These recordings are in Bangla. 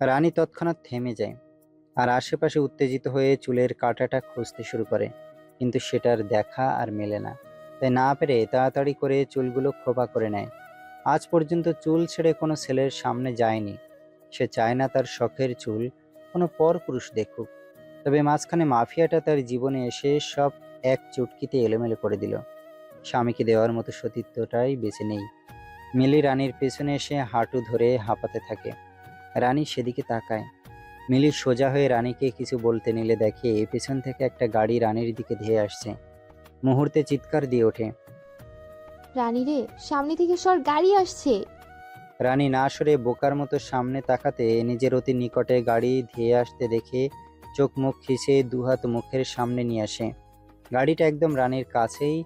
রানী তৎক্ষণাৎ থেমে যায় আর আশেপাশে উত্তেজিত হয়ে চুলের কাঁটাটা খুঁজতে শুরু করে, কিন্তু সেটার দেখা আর মেলে না। তাই না পেরে তাড়াতাড়ি করে চুলগুলো খোপা করে নেয়। আজ পর্যন্ত চুল ছেড়ে কোনো ছেলের সামনে যায়নি। সে চায় না তার শখের চুল কোনো পরপুরুষ দেখুক। তবে মাঝখানে মাফিয়াটা তার জীবনে এসে সব এক চুটকিতে এলোমেলো করে দিল। স্বামীকে দেওয়ার মতো সতীত্বটাই বেঁচে নেই। মিলি রানীর পেছনে এসে হাঁটু ধরে হাঁপাতে থাকে। রানী সেদিকে তাকায়। মিলি সোজা হয়ে রানীকে কিছু বলতে নিলে দেখে পেছন থেকে একটা গাড়ি রানীর দিকে ধেয়ে আসছে। মুহূর্তে চিৎকার দিয়ে ওঠে। রানী রে, সামনে থেকে সর, গাড়ি আসছে। রানী না সরে বোকার মতো সামনে তাকাতে নিজের অতি নিকটে গাড়ি ধেয়ে আসতে দেখে চোখ মুখ খিচে দুহাত মুখের সামনে নিয়ে আসে। গাড়িটা একদম রানীর কাছেই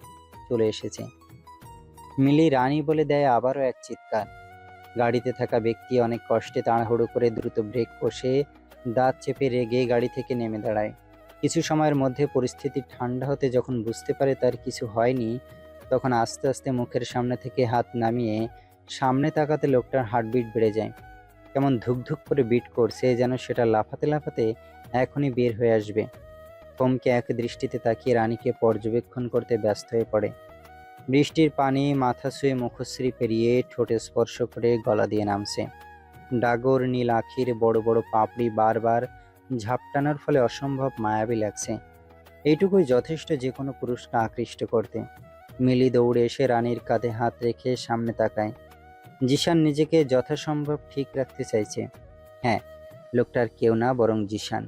চলে এসেছে। মিলি রানী বলে দেয় আবারও এক চিৎকার। গাড়িতে থাকা ব্যক্তি অনেক কষ্টে তাড়াহুড়ো করে দ্রুত ব্রেক কষে দাঁত চেপে রেগে গাড়ি থেকে নেমে দাঁড়ায়। কিছু সময়ের মধ্যে পরিস্থিতি ঠান্ডা হতে যখন বুঝতে পারে তার কিছু হয়নি, তখন আস্তে আস্তে মুখের সামনে থেকে হাত নামিয়ে সামনে তাকাতে লোকটার হার্টবিট বেড়ে যায়। কেমন ধুকধুক করে বিট করছে, যেন সেটা লাফাতে লাফাতে এখনই বের হয়ে আসবে। থমকে এক দৃষ্টিতে তাকিয়ে রানীকে পর্যবেক্ষণ করতে ব্যস্ত হয়ে পড়ে। বৃষ্টির পানি মাথা ছুঁয়ে মুখশ্রী পেরিয়ে ঠোঁটে স্পর্শ করে গলা দিয়ে নামছে। ডাগর নীল আখির বড় বড় পাপড়ি বারবার ঝাপটানোর ফলে অসম্ভব মায়াবী লাগছে। এইটুকুই যথেষ্ট যে কোনো পুরুষকে আকৃষ্ট করতে। মিলি দৌড়ে এসে রানীর কাঁধে হাত রেখে সামনে তাকায়। জিশান নিজেকে যথাসম্ভব ঠিক রাখতে চাইছে। হ্যাঁ, লোকটার কেউ না বরং জিশান।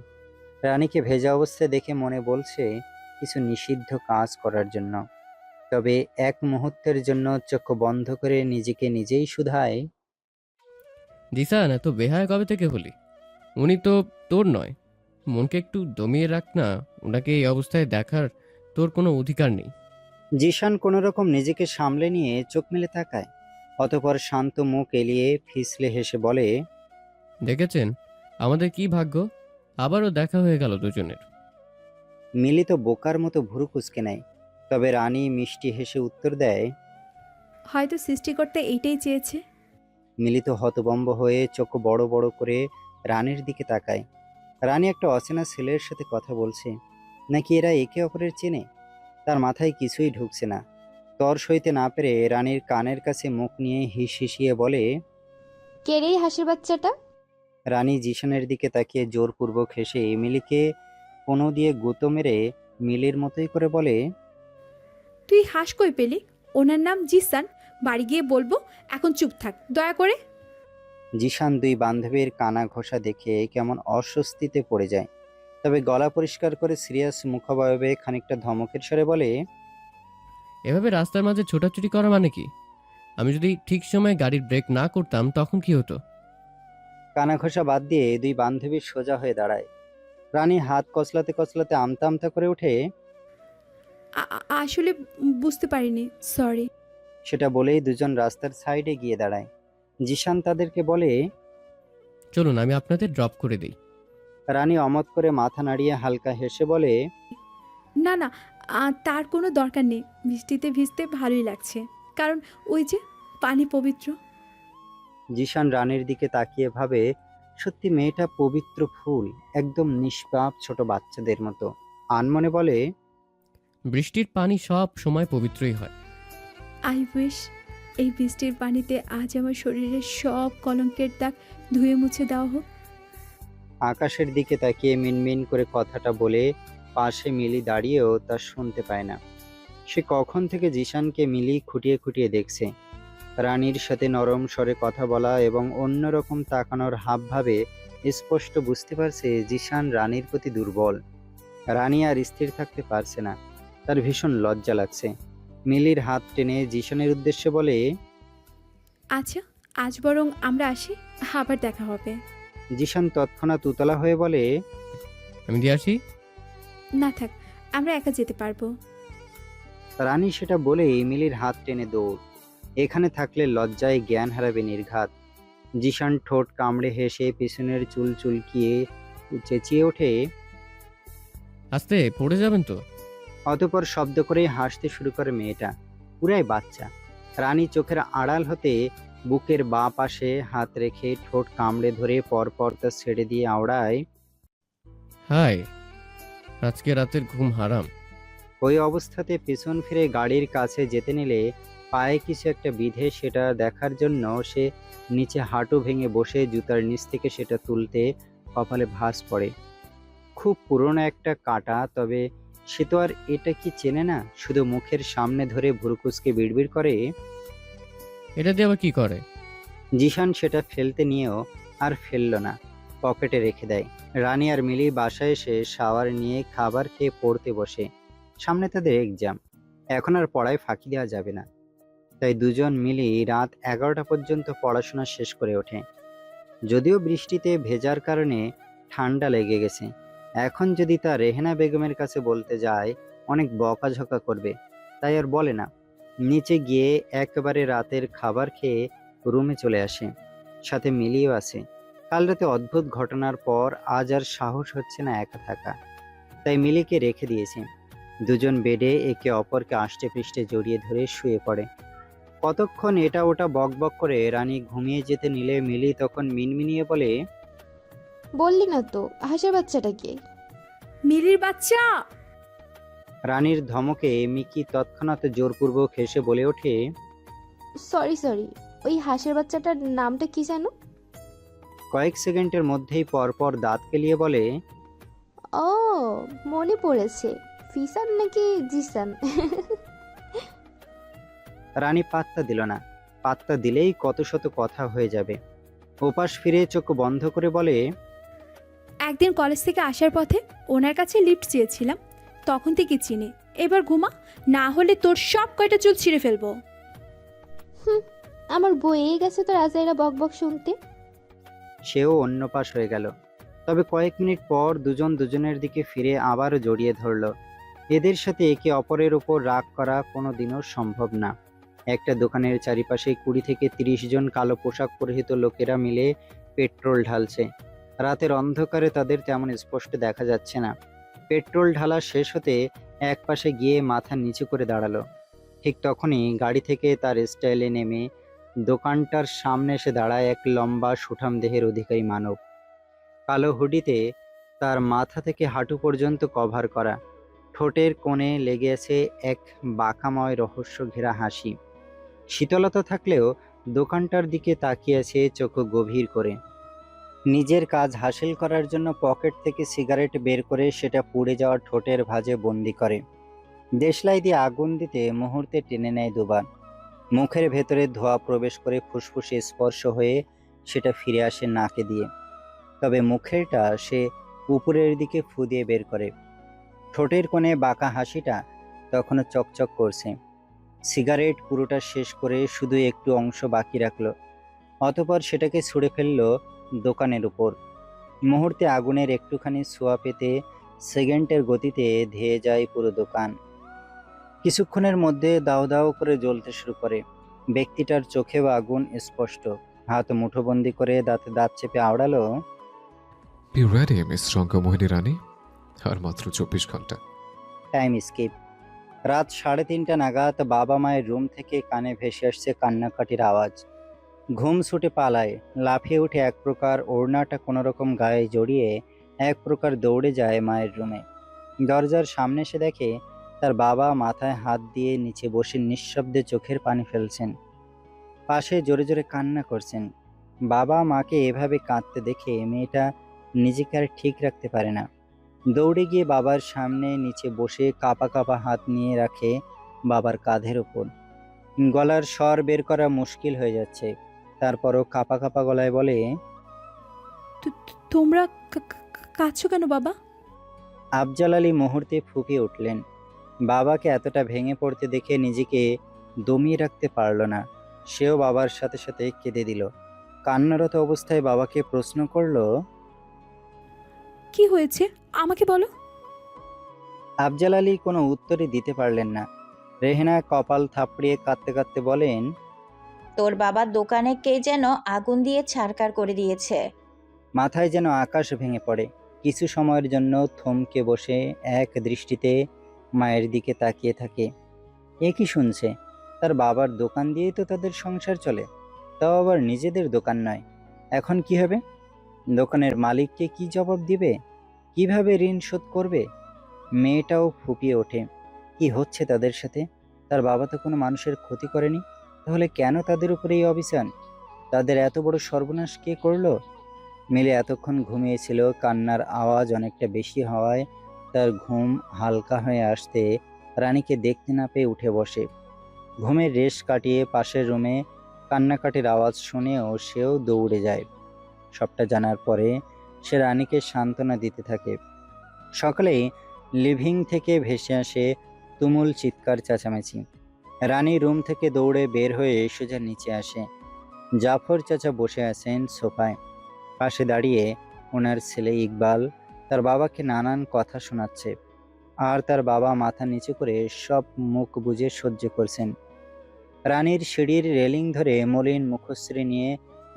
রানীকে ভেজা অবস্থায় দেখে মনে বলছে কিছু নিষিদ্ধ কাজ করার জন্য। তবে এক মুহূর্তের জন্য চক্ষু বন্ধ করে নিজেকে নিজেই শুধায়। জিসান, এত বেহায়া কবে থেকে হলি? উনি তো তোর নয়। মনকে একটু দমিয়ে রাখ না। ওনাকে এই অবস্থায় দেখার তোর কোনো অধিকার নেই। জিশান কোনোরকম নিজেকে সামলে নিয়ে চোখ মেলে তাকায়। অতঃপর শান্ত মুখ এলিয়ে ফিসলে হেসে বলে, দেখেছেন আমাদের কি ভাগ্য, আবারও দেখা হয়ে গেল দুজনের। মিলি তো বোকার মতো ভুরু কুঁচকে নেয়। তবে রানী মিষ্টি হেসে উত্তর দেয়। হয়তো সৃষ্টিকর্তা এইটাই চেয়েছে। মিলি তো হতভম্ব হয়ে চোখ বড় বড় করে রানীর দিকে তাকায়। রানী একটা অচেনা ছেলের সাথে কথা বলছে, নাকি এরা একে অপরের চেনে? তার মাথায় কিছুই ঢুকছে না। তর সইতে না পেরে রানীর কানের কাছে মুখ নিয়ে হিস হিসিয়ে বলে। কে রে এই হাসির বাচ্চাটা? রানী জিশানের দিকে তাকিয়ে জোরপূর্বক হেসে মিলিকে কোনো দিয়ে গুঁতো মেরে মিলির মতোই করে বলে। তুই হাস কই পেলি? ওনার নাম জিসান। বাড়ি গিয়ে বলবো। এখন চুপ থাক দয়া করে। জিশান দুই বান্ধবীর কানা ঘষা দেখে কেমন অস্বস্তিতে পড়ে যায়। তবে গলা পরিষ্কার করে সিরিয়াস মুখাবয়বে খানিকটা ধমকের স্বরে বলে। এভাবে রাস্তার মাঝে ছোটাছুটি করা মানে কি? আমি যদি ঠিক সময়ে গাড়ির ব্রেক না করতাম তখন কি হতো? কানা ঘষা বাদ দিয়ে দুই বান্ধবী সোজা হয়ে দাঁড়ায়। রানী হাত কচলাতে কচলাতে আমতা আমতা করে ওঠে। আসলে বুঝতে পারিনি, সরি। সেটা বলেই দুজন রাস্তার সাইডে গিয়ে দাঁড়ায়। জিশান তাদেরকে বলে। চলুন আমি আপনাদের ড্রপ করে দিই। রানী অমত করে মাথা নাড়িয়ে হালকা হেসে বলে। না না, তার কোনো দরকার নেই। বৃষ্টিতে ভিজতে ভালোই লাগছে, কারণ ওই যে পানি পবিত্র। জিশান রানীর দিকে তাকিয়ে ভাবে, সত্যি মেয়েটা পবিত্র ফুল, একদম নিষ্পাপ ছোট বাচ্চাদের মতো। আনমনে বলে। বৃষ্টির পানি সব সময় পবিত্রই হয়। আই উইশ এই বৃষ্টির পানিতে আজ আমার শরীরের সব কলঙ্কের দাগ ধুয়ে মুছে দেওয়া হোক। আকাশের দিকে তাকিয়ে মিনমিন করে কথাটা বলে পাশে মিলি দাঁড়িয়েও তা শুনতে পায় না। সে কখন থেকে জিশানকে মিলি খুঁটিয়ে খুঁটিয়ে দেখছে। রানীর সাথে নরম স্বরে কথা বলা এবং অন্যরকম তাকানোর হাবভাবে স্পষ্ট বুঝতে পারছে জিশান রানীর প্রতি দুর্বল। রানী আর স্থির থাকতে পারছে না। তার ভীষণ লজ্জা লাগছে। মিলির হাত টেনে জিশানের উদ্দেশ্যে বলে। আচ্ছা, আজ বরং আমরা আসি, আবার দেখা হবে। জিশান তৎক্ষণাৎ উতলা হয়ে বলে। আমি দিয়ে আসি। না থাক, আমরা একা যেতে পারবো। রানী সেটা বলেই মিলির হাত টেনে দৌড়। এখানে থাকলে লজ্জায় জ্ঞান হারাবে নির্ঘাত। জিশান ঠোঁট কামড়ে হেসে পিছনের চুল চুলকিয়ে চেঁচিয়ে ওঠে। আস্তে, পড়ে যাবেন তো। অতঃপর শব্দ করে হাসতে শুরু করে মেয়েটা। পুরাই বাচ্চা। রানী চোখের আড়াল হতে বুকের বাঁ পাশে হাত রেখে ঠোঁট কামড়ে ধরে পরপর তা ছেড়ে দিয়ে আওড়ায়, হাই, আজকে রাতের ঘুম হারাম। ওই অবস্থাতে পেছন ফিরে গাড়ির কাছে যেতে নিলে পায়ে কিছু একটা বিঁধে সেটা দেখার জন্য সে নিচে হাঁটু ভেঙে বসে জুতার নিচ থেকে সেটা তুলতে কপালে ভাঁজ পড়ে। খুব পুরনো একটা কাঁটা, তবে সে তো আর এটা কি চেনে না, শুধু মুখের সামনে ধরে ভুরুকুচকে বিড়বিড় করে। এটা দিয়ে আবার কি করে? জিশান সেটা ফেলতে নিয়েও আর ফেলল না, পকেটে রেখে দেয়। রানী আর মিলি বাসায় এসে শাওয়ার নিয়ে খাবার খেয়ে পড়তে বসে। সামনে তাদের এক্সাম, এখন আর পড়ায় ফাঁকি দেওয়া যাবে না। তাই দুজন মিলি রাত 11টা পর্যন্ত পড়াশোনা শেষ করে ওঠে। যদিও বৃষ্টিতে ভেজার কারণে ঠান্ডা লেগে গেছে, এখন যদি তা রেহেনা বেগমের কাছে বলতে যায় অনেক বকাঝকা করবে, তাই আর বলে না। নিচে গিয়ে একেবারে রাতের খাবার খেয়ে রুমে চলে আসে। সাথে মিলিও আছে। কাল রাতে অদ্ভুত ঘটনার পর আজ আর সাহস হচ্ছে না একা থাকা, তাই মিলিকে রেখে দিয়েছে। দুজন বেডে একে অপরকে আষ্টে পৃষ্ঠে জড়িয়ে ধরে শুয়ে পড়ে। কতক্ষণ এটা ওটা বকবক করে রানী ঘুমিয়ে যেতে নিলে মিলি তখন মিনমিনিয়ে বলে, বললি না তো হাঁসের বাচ্চাটা কে? মিলির বাচ্চা। রানীর ধমকে মিকি তৎক্ষণাৎ জোরপূর্বক হেসে বলে ওঠে, সরি সরি, ওই হাঁসের বাচ্চাটার নামটা কি জানো? কয়েক সেকেন্ডের মধ্যেই পরপর দাঁত কেলিয়ে বলে, ও, মনে পড়েছে, ফিসান নাকি জিসান? রানী পাত্তা দিল না। পাত্তা দিলেই কত শত কথা হয়ে যাবে। ওপাশ ফিরে চোখ বন্ধ করে বলে, একদিন কলেজ থেকে আসার পথে ওনার কাছে লিফট চেয়েছিলাম, তখন থেকে চিনি। এবার ঘুমা, না হলে তোর সব কয়টা চুল ছিঁড়ে ফেলবো। আমার বইয়ে গেছে তো রাজাইরা বক বক শুনতে। সেও অন্য পাশ হয়ে গেল। তবে কয়েক মিনিট পর দুজন দুজনের দিকে ফিরে আবারও জড়িয়ে ধরল। এদের সাথে একে অপরের উপর রাগ করা কোনো দিনও সম্ভব না। একটা দোকানের চারিপাশে 20 থেকে 30 জন কালো পোশাক পরিহিত লোকেরা মিলে পেট্রোল ঢালছে। রাতের অন্ধকারে তাদের তেমন স্পষ্ট দেখা যাচ্ছে না। পেট্রোল ঢালা শেষ হতে এক পাশে গিয়ে মাথা নিচু করে দাঁড়ালো। ঠিক তখনই গাড়ি থেকে তার স্টাইলে নেমে দোকানটার সামনে এসে দাঁড়ায় এক লম্বা সুঠাম দেহের অধিকারী মানব। কালো হুডিতে তার মাথা থেকে হাঁটু পর্যন্ত কভার করা, ঠোঁটের কোণে লেগে আছে এক বাঁকাময় রহস্য ঘেরা হাসি। শীতলতা থাকলেও দোকানটার দিকে তাকিয়ে আছে চোখ গভীর করে। নিজের কাজ হাসিল করার জন্য পকেট থেকে সিগারেট বের করে সেটা পুড়ে যাওয়া ঠোঁটের ভাঁজে বন্দি করে। দেশলাই দিয়ে আগুন দিতে মুহূর্তে টেনে নেয় দুবার। মুখের ভেতরে ধোঁয়া প্রবেশ করে ফুসফুসে স্পর্শ হয়ে সেটা ফিরে আসে নাকে দিয়ে। তবে মুখেরটা সে উপরের দিকে ফু দিয়ে বের করে। ঠোঁটের কোণে বাঁকা হাসিটা তখনও চকচক করছে। সিগারেট পুরোটা শেষ করে শুধু একটু অংশ বাকি রাখলো। অতঃপর সেটাকে ছুঁড়ে ফেললো দোকানের উপর। মুহূর্তে আগুনের একটুখানি ছোঁয়া পেতে সেকেন্ডের গতিতে ধেয়ে যায় পুরো দোকান। কিছুক্ষণের মধ্যে দাও দাও করে জ্বলতে শুরু করে। ব্যক্তিটার চোখেও আগুন স্পষ্ট। হাত মুঠোবন্দি করে দাঁতে দাঁত চেপে আওড়ালো, বি রেডি মিস রঙ্গমোহিনী রানী, আর মাত্র 24 ঘন্টা। Time skip. রাত 3:30 নাগাদ বাবা মায়ের রুম থেকে কানে ভেসে আসছে কান্নাকাটির আওয়াজ। ঘুম ছুটে পালায়, লাফিয়ে উঠে এক প্রকার ওড়নাটা কোনোরকম গায়ে জড়িয়ে এক প্রকার দৌড়ে যায় মায়ের রুমে। দরজার সামনে এসে দেখে তার বাবা মাথায় হাত দিয়ে নিচে বসে নিঃশব্দে চোখের পানি ফেলছেন। পাশে জোরে জোরে কান্না করছেন। বাবা মাকে এভাবে কাঁদতে দেখে মেয়েটা নিজেকে আর ঠিক রাখতে পারে না। দৌড়ে গিয়ে বাবার সামনে নিচে বসে কাঁপা কাঁপা হাত নিয়ে রাখে বাবার কাঁধের ওপর। গলার স্বর বের করা মুশকিল হয়ে যাচ্ছে, তারপরও কাঁপা কাঁপা গলায় বলে, তোমরা কাঁদছো কেন বাবা? আফজাল আলী মুহূর্তে ফুঁপিয়ে উঠলেন। বাবাকে এতটা ভেঙে পড়তে দেখে নিজেকে দমিয়ে রাখতে পারল না। সেও বাবার সাথে সাথে কেঁদে দিল। কান্নারত অবস্থায় বাবাকে প্রশ্ন করলো, কি হয়েছে আমাকে বলো। আফজাল আলী কোনো উত্তরই দিতে পারলেন না। রেহেনা কপাল থাপড়িয়ে কাঁদতে কাঁদতে বলেন, তোর বাবার দোকানে কে যেন আগুন দিয়ে ছারকার করে দিয়েছে। মাথায় যেন আকাশ ভেঙে পড়ে। কিছু সময়ের জন্য থমকে বসে এক দৃষ্টিতে মায়ের দিকে তাকিয়ে থাকে। এ কি শুনছে? তার বাবার দোকান দিয়েই তো তাদের সংসার চলে, তাও আবার নিজেদের দোকান নয়। এখন কি হবে? দোকানের মালিককে কি জবাব দিবে? কিভাবে ঋণ শোধ করবে? মেয়েটাও ফুপিয়ে ওঠে। কি হচ্ছে তাদের সাথে? তার বাবা তো কোনো মানুষের ক্ষতি করেনি, তাহলে কেন তাদের উপরে এই অভিযান? তাদের এত বড় সর্বনাশ কে করলো? মিলে এতক্ষণ ঘুমিয়েছিল, কান্নার আওয়াজ অনেকটা বেশি হওয়ায় তার ঘুম হালকা হয়ে আসতে রানীকে দেখতে না পেয়ে উঠে বসে। ঘুমের রেশ কাটিয়ে পাশের রুমে কান্নাকাটির আওয়াজ শুনেও সেও দৌড়ে যায়। সবটা জানার পরে সে রানীকে সান্ত্বনা দিতে থাকে। সকালেই লিভিং থেকে ভেসে আসে তুমুল চিৎকার চেঁচামেচি। রানী রুম থেকে দৌড়ে বের হয়ে সোজা নিচে আসে। জাফর চাচা বসে আছেন সোফায়। পাশে দাঁড়িয়ে ওনার ছেলে ইকবাল তার বাবাকে নানান কথা শোনাচ্ছে, আর তার বাবা মাথা নিচু করে সব মুখ বুজে সহ্য করছেন। রানীর সিঁড়ির রেলিং ধরে মলিন মুখশ্রী নিয়ে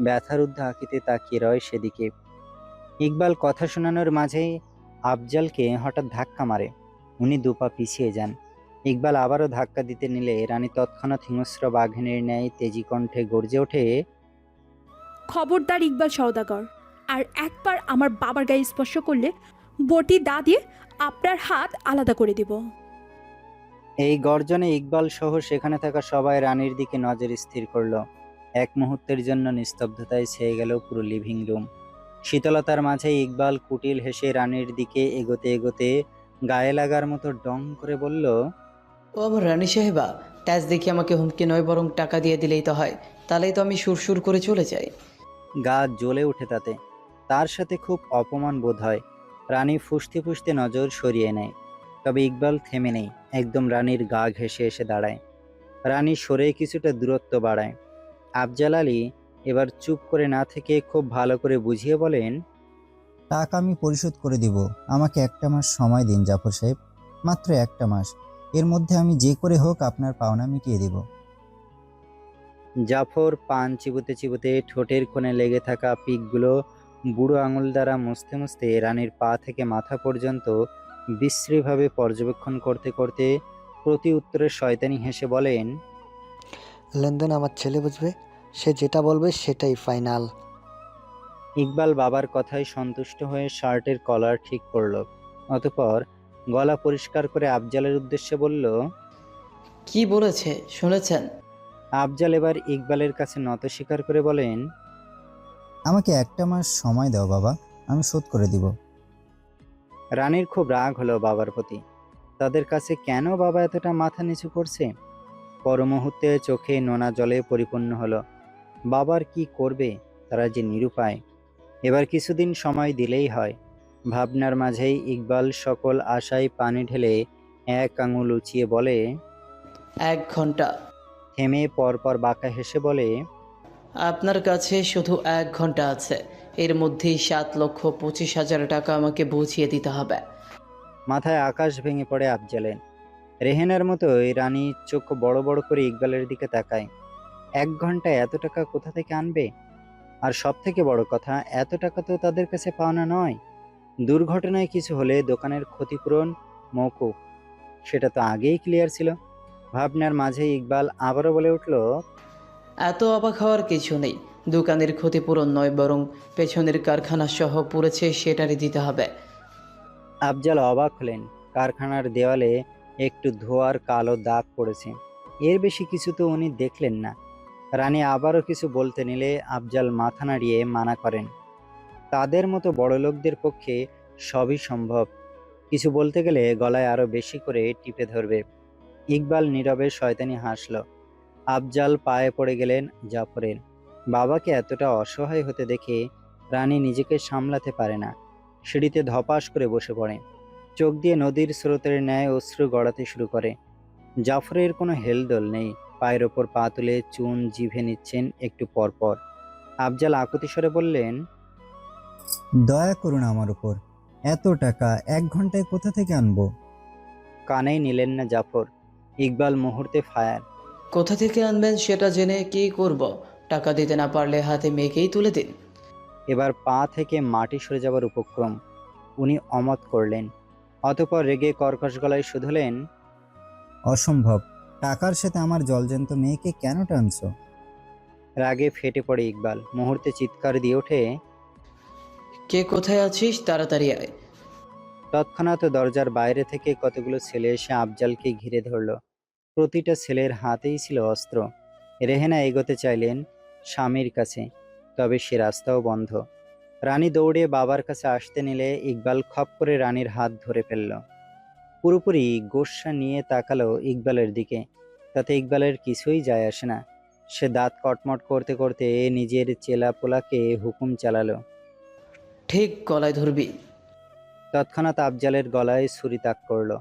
ব্যথারুদ্ধ আঁকিতে তাকিয়ে রয় সেদিকে। ইকবাল কথা শোনানোর মাঝেই আফজালকে হঠাৎ ধাক্কা মারে। উনি দুপা পিছিয়ে যান। ইকবাল আবারও ধাক্কা দিতে নিলে রানী তৎক্ষণাৎ হিংস্র বাঘিনীর ন্যায় তেজি কণ্ঠে গর্জে ওঠে, খবরদার ইকবাল সওদাগর, আর একবার আমার বাবার গায়ে স্পর্শ করলে বটি দা দিয়ে আপনার হাত আলাদা করে দেব। এই গর্জনে ইকবাল সহ সেখানে থাকা সবাই রানীর দিকে নজর স্থির করলো। এক মুহূর্তের জন্য নিস্তব্ধতায় ছেয়ে গেল পুরো লিভিং রুম। শীতলতার মাঝে ইকবাল কুটিল হেসে রানীর দিকে এগোতে এগোতে গায়ে লাগার মতো ডং করে বলল, ও আমার রানী সাহেবা, ট্যাচ দেখি আমাকে হুমকি নয় বরং টাকা দিয়ে দিলেই তো হয়, তাহলেই তো আমি সুরসুর করে চলে যাই। গা জ্বলে ওঠে তাতে। তার সাথে খুব অপমান বোধ হয়। রানী ফুঁসতে ফুঁসতে নজর সরিয়ে নেয়। তবে ইকবাল থেমে নেই, একদম রানীর গা ঘেঁষে এসে দাঁড়ায়। রানী সরে কিছুটা দূরত্ব বাড়ায়। আফজাল আলী এবার চুপ করে না থেকে খুব ভালো করে বুঝিয়ে বলেন, টাকা আমি পরিশোধ করে দিব। আমাকে একটা মাস সময় দিন জাফর সাহেব, মাত্র একটা মাস। এর মধ্যে আমি যে করে হোক আপনার পাওনা মিটিয়ে দেব। জাফর পান চিবোতে চিবোতে ঠোঁটের কোণে লেগে থাকা পিকগুলো বুড়ো আঙুল দ্বারা মুছতে মুছতে রানীর পা থেকে মাথা পর্যন্ত বিশ্রীভাবে পর্যবেক্ষণ করতে করতে প্রতি উত্তরে শয়তানি হেসে বলেন, লেনদেন আমার ছেলে বুঝবে, সে যেটা বলবে সেটাই ফাইনাল। ইকবাল বাবার কথায় সন্তুষ্ট হয়ে শার্টের কলার ঠিক করলো। অতঃপর গলা পরিষ্কার করে আফজালের উদ্দেশ্যে বলল, কি বলেছে শুনেছেন? আফজাল এবার ইকবালের কাছে নত স্বীকার করে বলেন, আমাকে একটা মাস সময় দাও বাবা, আমি শোধ করে দিব। রানীর খুব রাগ হলো বাবার প্রতি। তাদের কাছে কেন বাবা এতটা মাথা নিচু করছে? পর মুহূর্তে চোখে নোনা জলে পরিপূর্ণ হলো। বাবার কি করবে, তারা যে নিরুপায়। এবার কিছুদিন সময় দিলেই হয়। ভাবনার মাঝেই ইকবাল সকল আশায় পানি ঢেলে এক আঙুল উঁচিয়ে বলে, 1 ঘন্টা। থেমে পরপর বাঁকা হেসে বলে, আপনার কাছে শুধু 1 ঘন্টা আছে, এর মধ্যেই 7,25,000 টাকা আমাকে বুঝিয়ে দিতে হবে। মাথায় আকাশ ভেঙে পড়ে আফজালের। রেহেনার মতোই রানী চোখ বড় বড় করে ইকবালের দিকে তাকায়। 1 ঘন্টায় এত টাকা কোথা থেকে আনবে? আর সব থেকে বড় কথা, এত টাকা তো তাদের কাছে পাওনা নয়। দুর্ঘটনায় কিছু হলে দোকানের ক্ষতিপূরণ মওকুফ, সেটা তো আগেই ক্লিয়ার ছিল। ভাবনার মাঝে ইকবাল আবারও বলে উঠল, এত অবাক হওয়ার কিছু নেই। দোকানের ক্ষতিপূরণ নয় বরং পেছনের কারখানা সহ পুড়েছে সেটারই দিতে হবে। আফজাল অবাক হলেন। কারখানার দেওয়ালে একটু ধোয়ার কালো দাগ পড়েছে, এর বেশি কিছু তো উনি দেখলেন না। রানী আবারও কিছু বলতে নিলে আফজাল মাথা নাড়িয়ে মানা করেন। তাদের মতো বড়লোকদের পক্ষে সবই সম্ভব। কিছু বলতে গেলে গলায় আরো বেশি করে টিপে ধরবে। ইকবাল নীরবে শয়তানি হাসল। আফজাল পায়ে পড়ে গেলেন জাফরের। বাবাকে এতটা অসহায় হতে দেখে রানী নিজেকে সামলাতে পারে না। সিঁড়িতে ধপাস করে বসে পড়ে। চোখ দিয়ে নদীর স্রোতের ন্যায় অশ্রু গড়াতে শুরু করে। জাফরের কোনো হেলদোল নেই। পায়ের ওপর পা তুলে চুন জিভে নিচ্ছেন একটু পরপর। আফজাল আকুতি স্বরে বললেন, দয়া করুন আমার উপর। এত টাকা 1 ঘন্টায় কোথা থেকে আনবো? কানেই নিলেন না জাফর। ইকবাল মুহূর্তে ফায়ার। কোথা থেকে আনবেন সেটা জেনে কি করব? টাকা দিতে না পারলে হাতে মেয়েকেই তুলে দিন। এবার পা থেকে মাটি সরে যাবার উপক্রম। উনি অমত করলেন। অতঃপর রেগে কর্কশ গলায় শুধলেন, অসম্ভব, টাকার সাথে আমার জলজ্যান্ত মেয়েকে কেন টানছো? রাগে ফেটে পড়ে ইকবাল, মুহূর্তে চিৎকার দিয়ে ওঠে। কে কোথায় আছিস, তাড়াতাড়ি আয়। তৎক্ষণাৎ দরজার বাইরে থেকে কতগুলো ছেলে এসে আফজালকে ঘিরে ধরল। প্রতিটা ছেলের হাতেই ছিল অস্ত্র। রেহেনা এগোতে চাইলেন স্বামীর কাছে, তবে সে রাস্তাও বন্ধ। রানী দৌড়ে বাবার কাছে আসতে নিলে ইকবাল খপ করে রানীর হাত ধরে ফেলল। পুরোপুরি গোস্বা নিয়ে তাকালো ইকবালের দিকে, তাতে ইকবালের কিছুই যায় আসে না। সে দাঁত কটমট করতে করতে নিজের চেলাপোলাকে হুকুম চালালো। ঠিক গলায় ধরবি। তৎক্ষণাৎ আফজালের গলায় ছুরি তাক করল,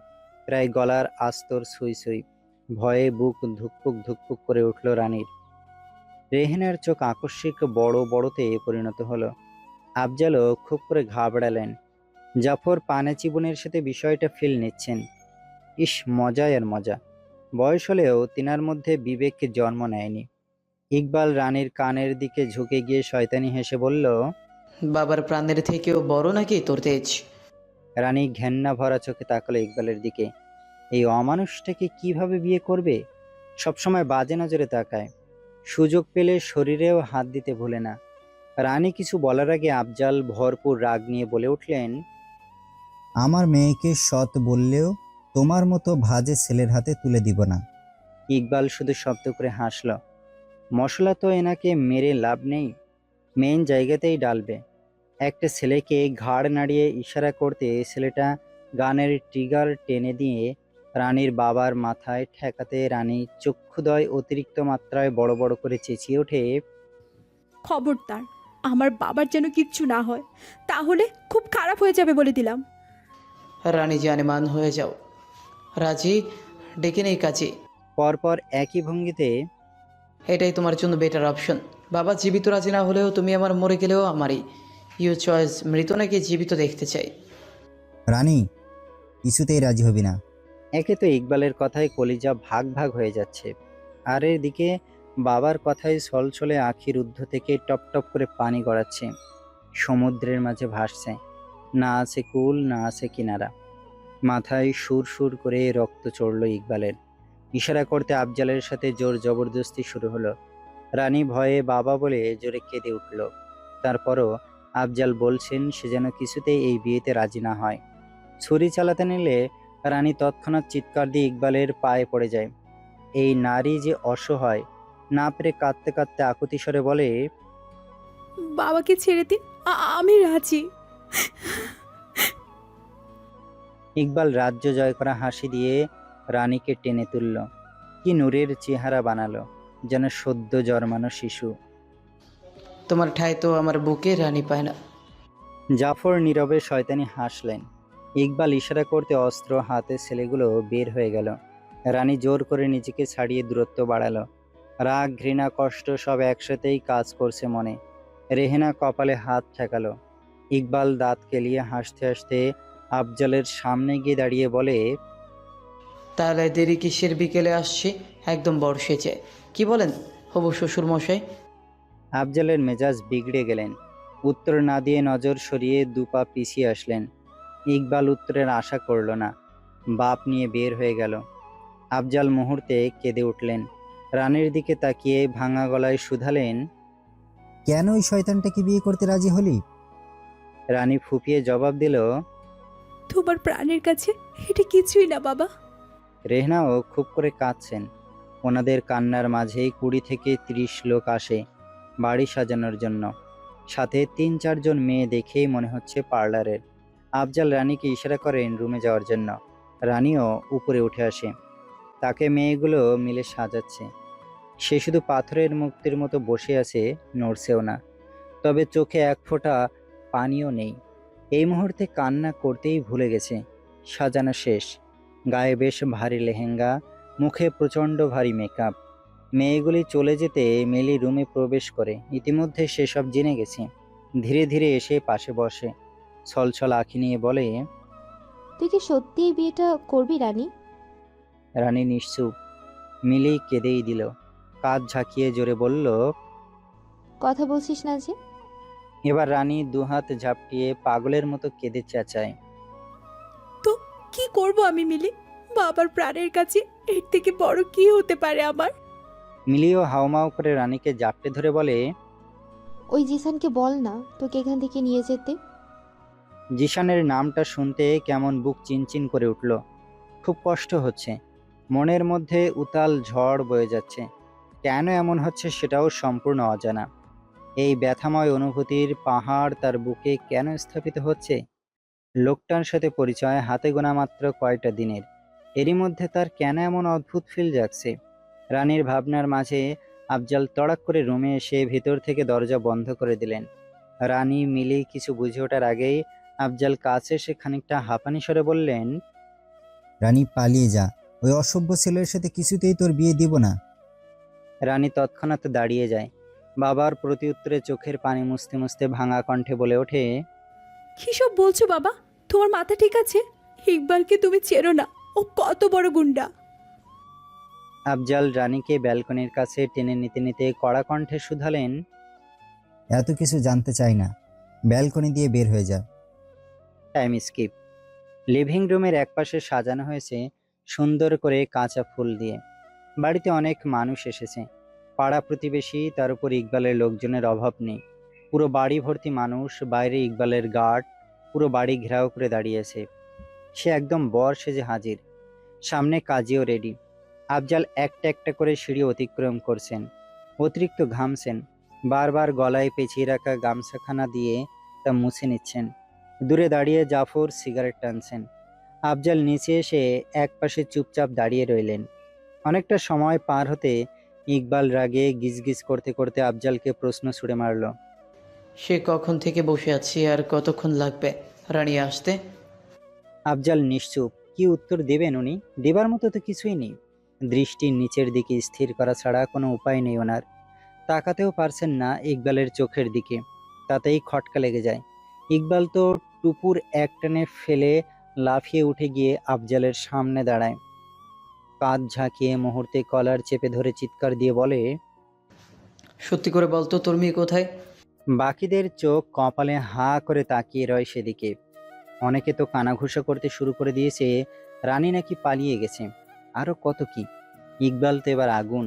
প্রায় গলার আস্তর সুই সুই। ভয়ে বুক ধুকপুক ধুকপুক করে উঠল রানীর। রেহেনার চোখ আকস্মিক বড় বড়তে পরিণত হলো। আফজালও খুব করে ঘাবড়ালেন। জাফর পানে চিবুনের সাথে বিষয়টা ফিল নিচ্ছেন। ইস, মজায় আর মজা। বয়স হলেও তিনার মধ্যে বিবেককে জন্ম নেয়নি। ইকবাল রানীর কানের দিকে ঝুঁকে গিয়ে শয়তানি হেসে বলল। বাবার প্রাণের থেকেও বড় নাকি তোর তেজ? রানী ঘেন্না ভরা চোখে তাকালো ইকবালের দিকে। এই অমানুষটাকে কিভাবে বিয়ে করবে? সবসময় বাজে নজরে তাকায়, সুযোগ পেলে শরীরেও হাত দিতে ভুলে না। রানী কিছু বলার আগে আফজাল ভরপুর রাগ নিয়ে বলে উঠলেন। আমার মেয়েকে সৎ বললেও তোমার মতো ভাজে ছেলের হাতে তুলে দিব না। ইকবাল শুধু শব্দ করে হাসল। মশলা তো এনাকে মেরে লাভ নেই, মেন জায়গাতেই ডালবে। একটা ছেলেকে ঘাড় নাড়িয়ে ইশারা করতে ছেলেটা গানের ট্রিগার টেনে দিয়ে রানীর বাবার মাথায় ঠেকাতে রানী চক্ষুদয় অতিরিক্ত মাত্রায় বড় বড় করে চেঁচিয়ে ওঠে। খবরদার, আমার বাবার যেন কিচ্ছু না হয়, তাহলে খুব খারাপ হয়ে যাবে বলে দিলাম। রানী জানেমান হয়ে যাও। রাজি, ডেকে নেই কাজে। পরপর একই ভঙ্গিতে। এটাই তোমার জন্য বেটার অপশন। বাবা জীবিত রাজি না হলেও তুমি আমার, মরে গেলেও আমারই। ইউ চয়েস, মৃত নাকি জীবিত দেখতে চাই। রানী, কিছুতেই রাজি হবি না। একে তো ইকবালের কথায় কলিজা ভাগ ভাগ হয়ে যাচ্ছে, আর এদিকে বাবার কথায় ছলছলে আখির ঊর্ধ্ব থেকে টপ টপ করে পানি গড়াচ্ছে, সমুদ্রের মাঝে ভাসছে। না আছে কুল, না আছে কিনারা। মাথায় সুর সুর করে রক্ত চড়ল ইকবালের। ইশারা করতে আফজালের সাথে জোর জবরদস্তি শুরু হলো। রানী ভয়ে বাবা বলে জোরে কেঁদে উঠল। তারপরও আফজাল বলছেন সে যেন কিছুতেই এই বিয়েতে রাজি না হয়। ছুরি চালাতে নিলে রানী তৎক্ষণাৎ চিৎকার দিয়ে ইকবালের পায়ে পড়ে যায়। এই নারী যে অসহায়, না পেরে কাঁদতে কাঁদতে আকুতি স্বরে বলে। বাবাকে ছেড়ে দিন, আমি রাজি। ইকবাল রাজ্য জয় করা হাসি দিয়ে রানীকে টেনে তুলল। কি নূরের চেহারা বানালো, যেন সদ্য জন্মানো শিশু। তোমার ঠাঁই তো আমার বুকে, রানী পায় না। জাফর নীরবে শয়তানি হাসলেন। ইকবাল ইশারা করতে অস্ত্র হাতে ছেলেগুলো বের হয়ে গেল। রানী জোর করে নিজেকে ছাড়িয়ে দূরত্ব বাড়ালো। রাগ, ঘৃণা, কষ্ট সব একসাথেই কাজ করছে মনে। রেহেনা কপালে হাত ঠেকালো। ইকবাল দাঁত কেলিয়ে হাসতে হাসতে আফজালের সামনে গিয়ে দাঁড়িয়ে বলে। তাহলে দেরি কিসের, বিকেলে আসছে, একদম বর্ষেছে। কি বলেন হবু শ্বশুর মশাই? আফজালের মেজাজ বিগড়ে গেলেন। উত্তর না দিয়ে নজর সরিয়ে দুপা পিছিয়ে আসলেন। ইকবাল উত্তরের আশা করল না, বাপ নিয়ে বের হয়ে গেল। আফজাল মুহূর্তে কেঁদে উঠলেন। রানীর দিকে তাকিয়ে ভাঙা গলায় শুধালেন। কেন ওই শয়তানটাকে বিয়ে করতে রাজি হলি? রানী ফুপিয়ে জবাব দিল। তোমার প্রাণের কাছে এটা কিছুই না বাবা। রেহনাও খুব করে কাঁদছেন। ওনাদের কান্নার মাঝেই 20 থেকে 30 লোক আসে বাড়ি সাজানোর জন্য। সাথে 3-4 জন মেয়ে দেখেই মনে হচ্ছে পার্লারের। আফজাল রানীকে ইশারা করেন রুমে যাওয়ার জন্য। রানীও উপরে উঠে আসে। তাকে মেয়েগুলো মিলে সাজাচ্ছে। সে শুধু পাথরের মূর্তির মতো বসে আছে, নড়ছেও না। তবে চোখে এক ফোঁটা পানিও নেই। এই মুহূর্তে কান্না করতেই ভুলে গেছে। সাজানো শেষ। গায়ে বেশ ভারী লেহেঙ্গা, মুখে প্রচণ্ড ভারী মেকআপ। মেয়েগুলি চলে যেতে মেলি রুমে প্রবেশ করে। ইতিমধ্যে সেসব জেনে গেছে। ধীরে ধীরে এসে পাশে বসে, ছলছল আঁখি নিয়ে বলে। তুই কি সত্যি এই বিয়েটা করবি রানী? রানী নিশ্চুপ। মিলি কেঁদেই দিল। কাঁধ ঝাঁকিয়ে জোরে বলল। কথা বলছিস না যে? এবার রানী দুহাত ঝাপটিয়ে পাগলের মতো কেঁদে চেঁচায়। তো কি করব আমি মিলি? বাবার প্রাণের কাছে এর থেকে বড় কি হতে পারে আমার? মিলিও হাউমাউ করে রানীকে জাপটে ধরে বলে, ওই জিসানকে বল না তোকে এখান থেকে নিয়ে যেতে। জিশানের নামটা শুনতে কেমন বুক চিনচিন করে উঠল। খুব কষ্ট হচ্ছে, মনের মধ্যে উতাল ঝড় বয়ে যাচ্ছে। কেন এমন হচ্ছে সেটাও সম্পূর্ণ অজানা। এই ব্যথাময় অনুভূতির পাহাড় তার বুকে কেন স্থাপিত হচ্ছে? লোকটার সাথে পরিচয় হাতে গোনা মাত্র কয়টা দিনের, এরই মধ্যে তার কেন এমন অদ্ভুত ফিল জাগছে? রানীর ভাবনার মাঝে আফজাল তড়াক করে রুমে এসে ভিতর থেকে দরজা বন্ধ করে দিলেন। রানী মিলি কিছু বুঝে ওঠার আগেই আফজাল কাছে এসে খানিকটা হাঁপানি স্বরে বললেন, রানী পালিয়ে যা, ওই অসভ্য ছেলের সাথে কিছুতেই তোর বিয়ে দিব না। রানী তৎক্ষণাৎ দাঁড়িয়ে যায়। বাবার প্রতি উত্তরে চোখের পানি মুছতে মুছতে ভাঙা কণ্ঠে বলে ওঠে, কি সব বলছো বাবা? তোমার মাথা ঠিক আছে? ইকবালকে তুমি চেনো না, ও কত বড় গুন্ডা। আফজাল রানীকে ব্যালকনির কাছে টেনে নিতে নিতে কড়া কণ্ঠে শুধালেন, এত কিছু জানতে চাই না, ব্যালকনি দিয়ে বের হয়ে যা। Time skip. লিভিং রুমের একপাশে সাজানো হয়েছে সুন্দর করে কাঁচা ফুল দিয়ে। বাড়িতে অনেক মানুষ এসেছে, পাড়া প্রতিবেশী, তার উপর ইকবালের লোকজনের অভাব নেই। পুরো বাড়ি ভর্তি মানুষ, বাইরে ইকবালের গার্ড পুরো বাড়ি ঘেরাও করে দাঁড়িয়েছে। সে একদম বর সেজে হাজির, সামনে কাজীও রেডি। আফজাল একটা একটা করে সিঁড়ি অতিক্রম করছেন, অতিরিক্ত ঘামছেন, বারবার গলায় পেঁচিয়ে রাখা গামছাখানা দিয়ে তা মুছে নিচ্ছেন। দূরে দাঁড়িয়ে জাফর সিগারেট টানছেন। আফজাল নিচে এসে একপাশে চুপচাপ দাঁড়িয়ে রইলেন। অনেকটা সময় পার হতে ইকবাল রাগে গিজগিজ করতে করতে আফজালকে প্রশ্ন ছুড়ে মারল, সে কখন থেকে বসে আছি আর কতক্ষণ লাগবে রানী আসতে? আফজাল নিশ্চুপ। কি উত্তর দেবেন উনি? দেবার মতো তো কিছুই নেই। দৃষ্টি নিচের দিকে স্থির করা ছাড়া কোনো উপায় নেই ওনার। তাকাতেও পারছেন না ইকবালের চোখের দিকে, তাতেই খটকা লেগে যায়। ইকবাল তো টুপুর এক টানে ফেলে লাফিয়ে উঠে গিয়ে আফজালের সামনে দাঁড়ায়। কাঁধ ঝাঁকিয়ে মুহূর্তে কলার চেপে ধরে চিৎকার দিয়ে বলে, সত্যি করে বলতো তোর মেয়ে কোথায়? বাকিদের চোখ কপালে হাঁ করে তাকিয়ে রয় সেদিকে। অনেকে তো কানাঘুষা করতে শুরু করে দিয়েছে রানী নাকি পালিয়ে গেছে, আরো কত কি। ইকবাল তো এবার আগুন।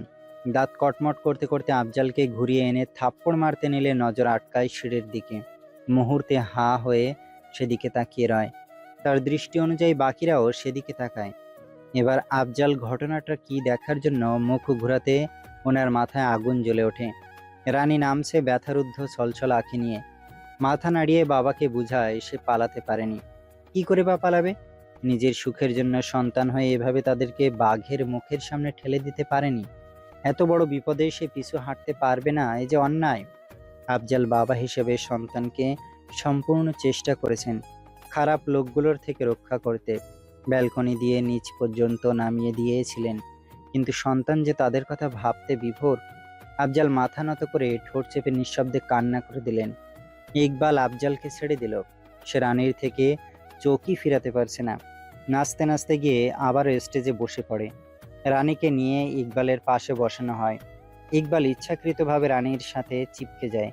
দাঁত কটমট করতে করতে আফজালকে ঘুরিয়ে এনে থাপ্পড় মারতে নিলে নজর আটকায় সিঁড়ির দিকে। মুহূর্তে হা হয়ে সেদিকে তাকিয়ে রয়। তার দৃষ্টি অনুযায়ী বাকিরাও সেদিকে তাকায়। এবার আফজাল ঘটনাটা কি দেখার জন্য মুখ ঘুরাতে ওনার মাথায় আগুন জ্বলে ওঠে। রানী নামছে ব্যথারুদ্ধ ছলছল আঁখি নিয়ে। মাথা নাড়িয়ে বাবাকে বুঝায় সে পালাতে পারেনি। কি করে বা পালাবে? নিজের সুখের জন্য সন্তান হয়ে এভাবে তাদেরকে বাঘের মুখের সামনে ঠেলে দিতে পারেনি। এত বড় বিপদে সে পিছু হাঁটতে পারবে না, এই যে অন্যায়। আফজাল বাবা হিসেবে সন্তানকে সম্পূর্ণ চেষ্টা করেছেন খারাপ লোকগুলোর থেকে রক্ষা করতে। ব্যালকনি দিয়ে নিচ পর্যন্ত নামিয়ে দিয়েছিলেন, কিন্তু সন্তান যে তাদের কথা ভাবতে বিভোর। আফজাল মাথা নত করে ঠোঁট চেপে নিঃশব্দে কান্না করে দিলেন। ইকবাল আফজালকে ছেড়ে দিল। সে রানীর থেকে চোখই ফিরাতে পারছে না। নাচতে নাচতে গিয়ে আবার স্টেজে বসে পড়ে। রানীকে নিয়ে ইকবালের পাশে বসানো হয়। ইকবাল ইচ্ছাকৃতভাবে রানীর সাথে চিপকে যায়।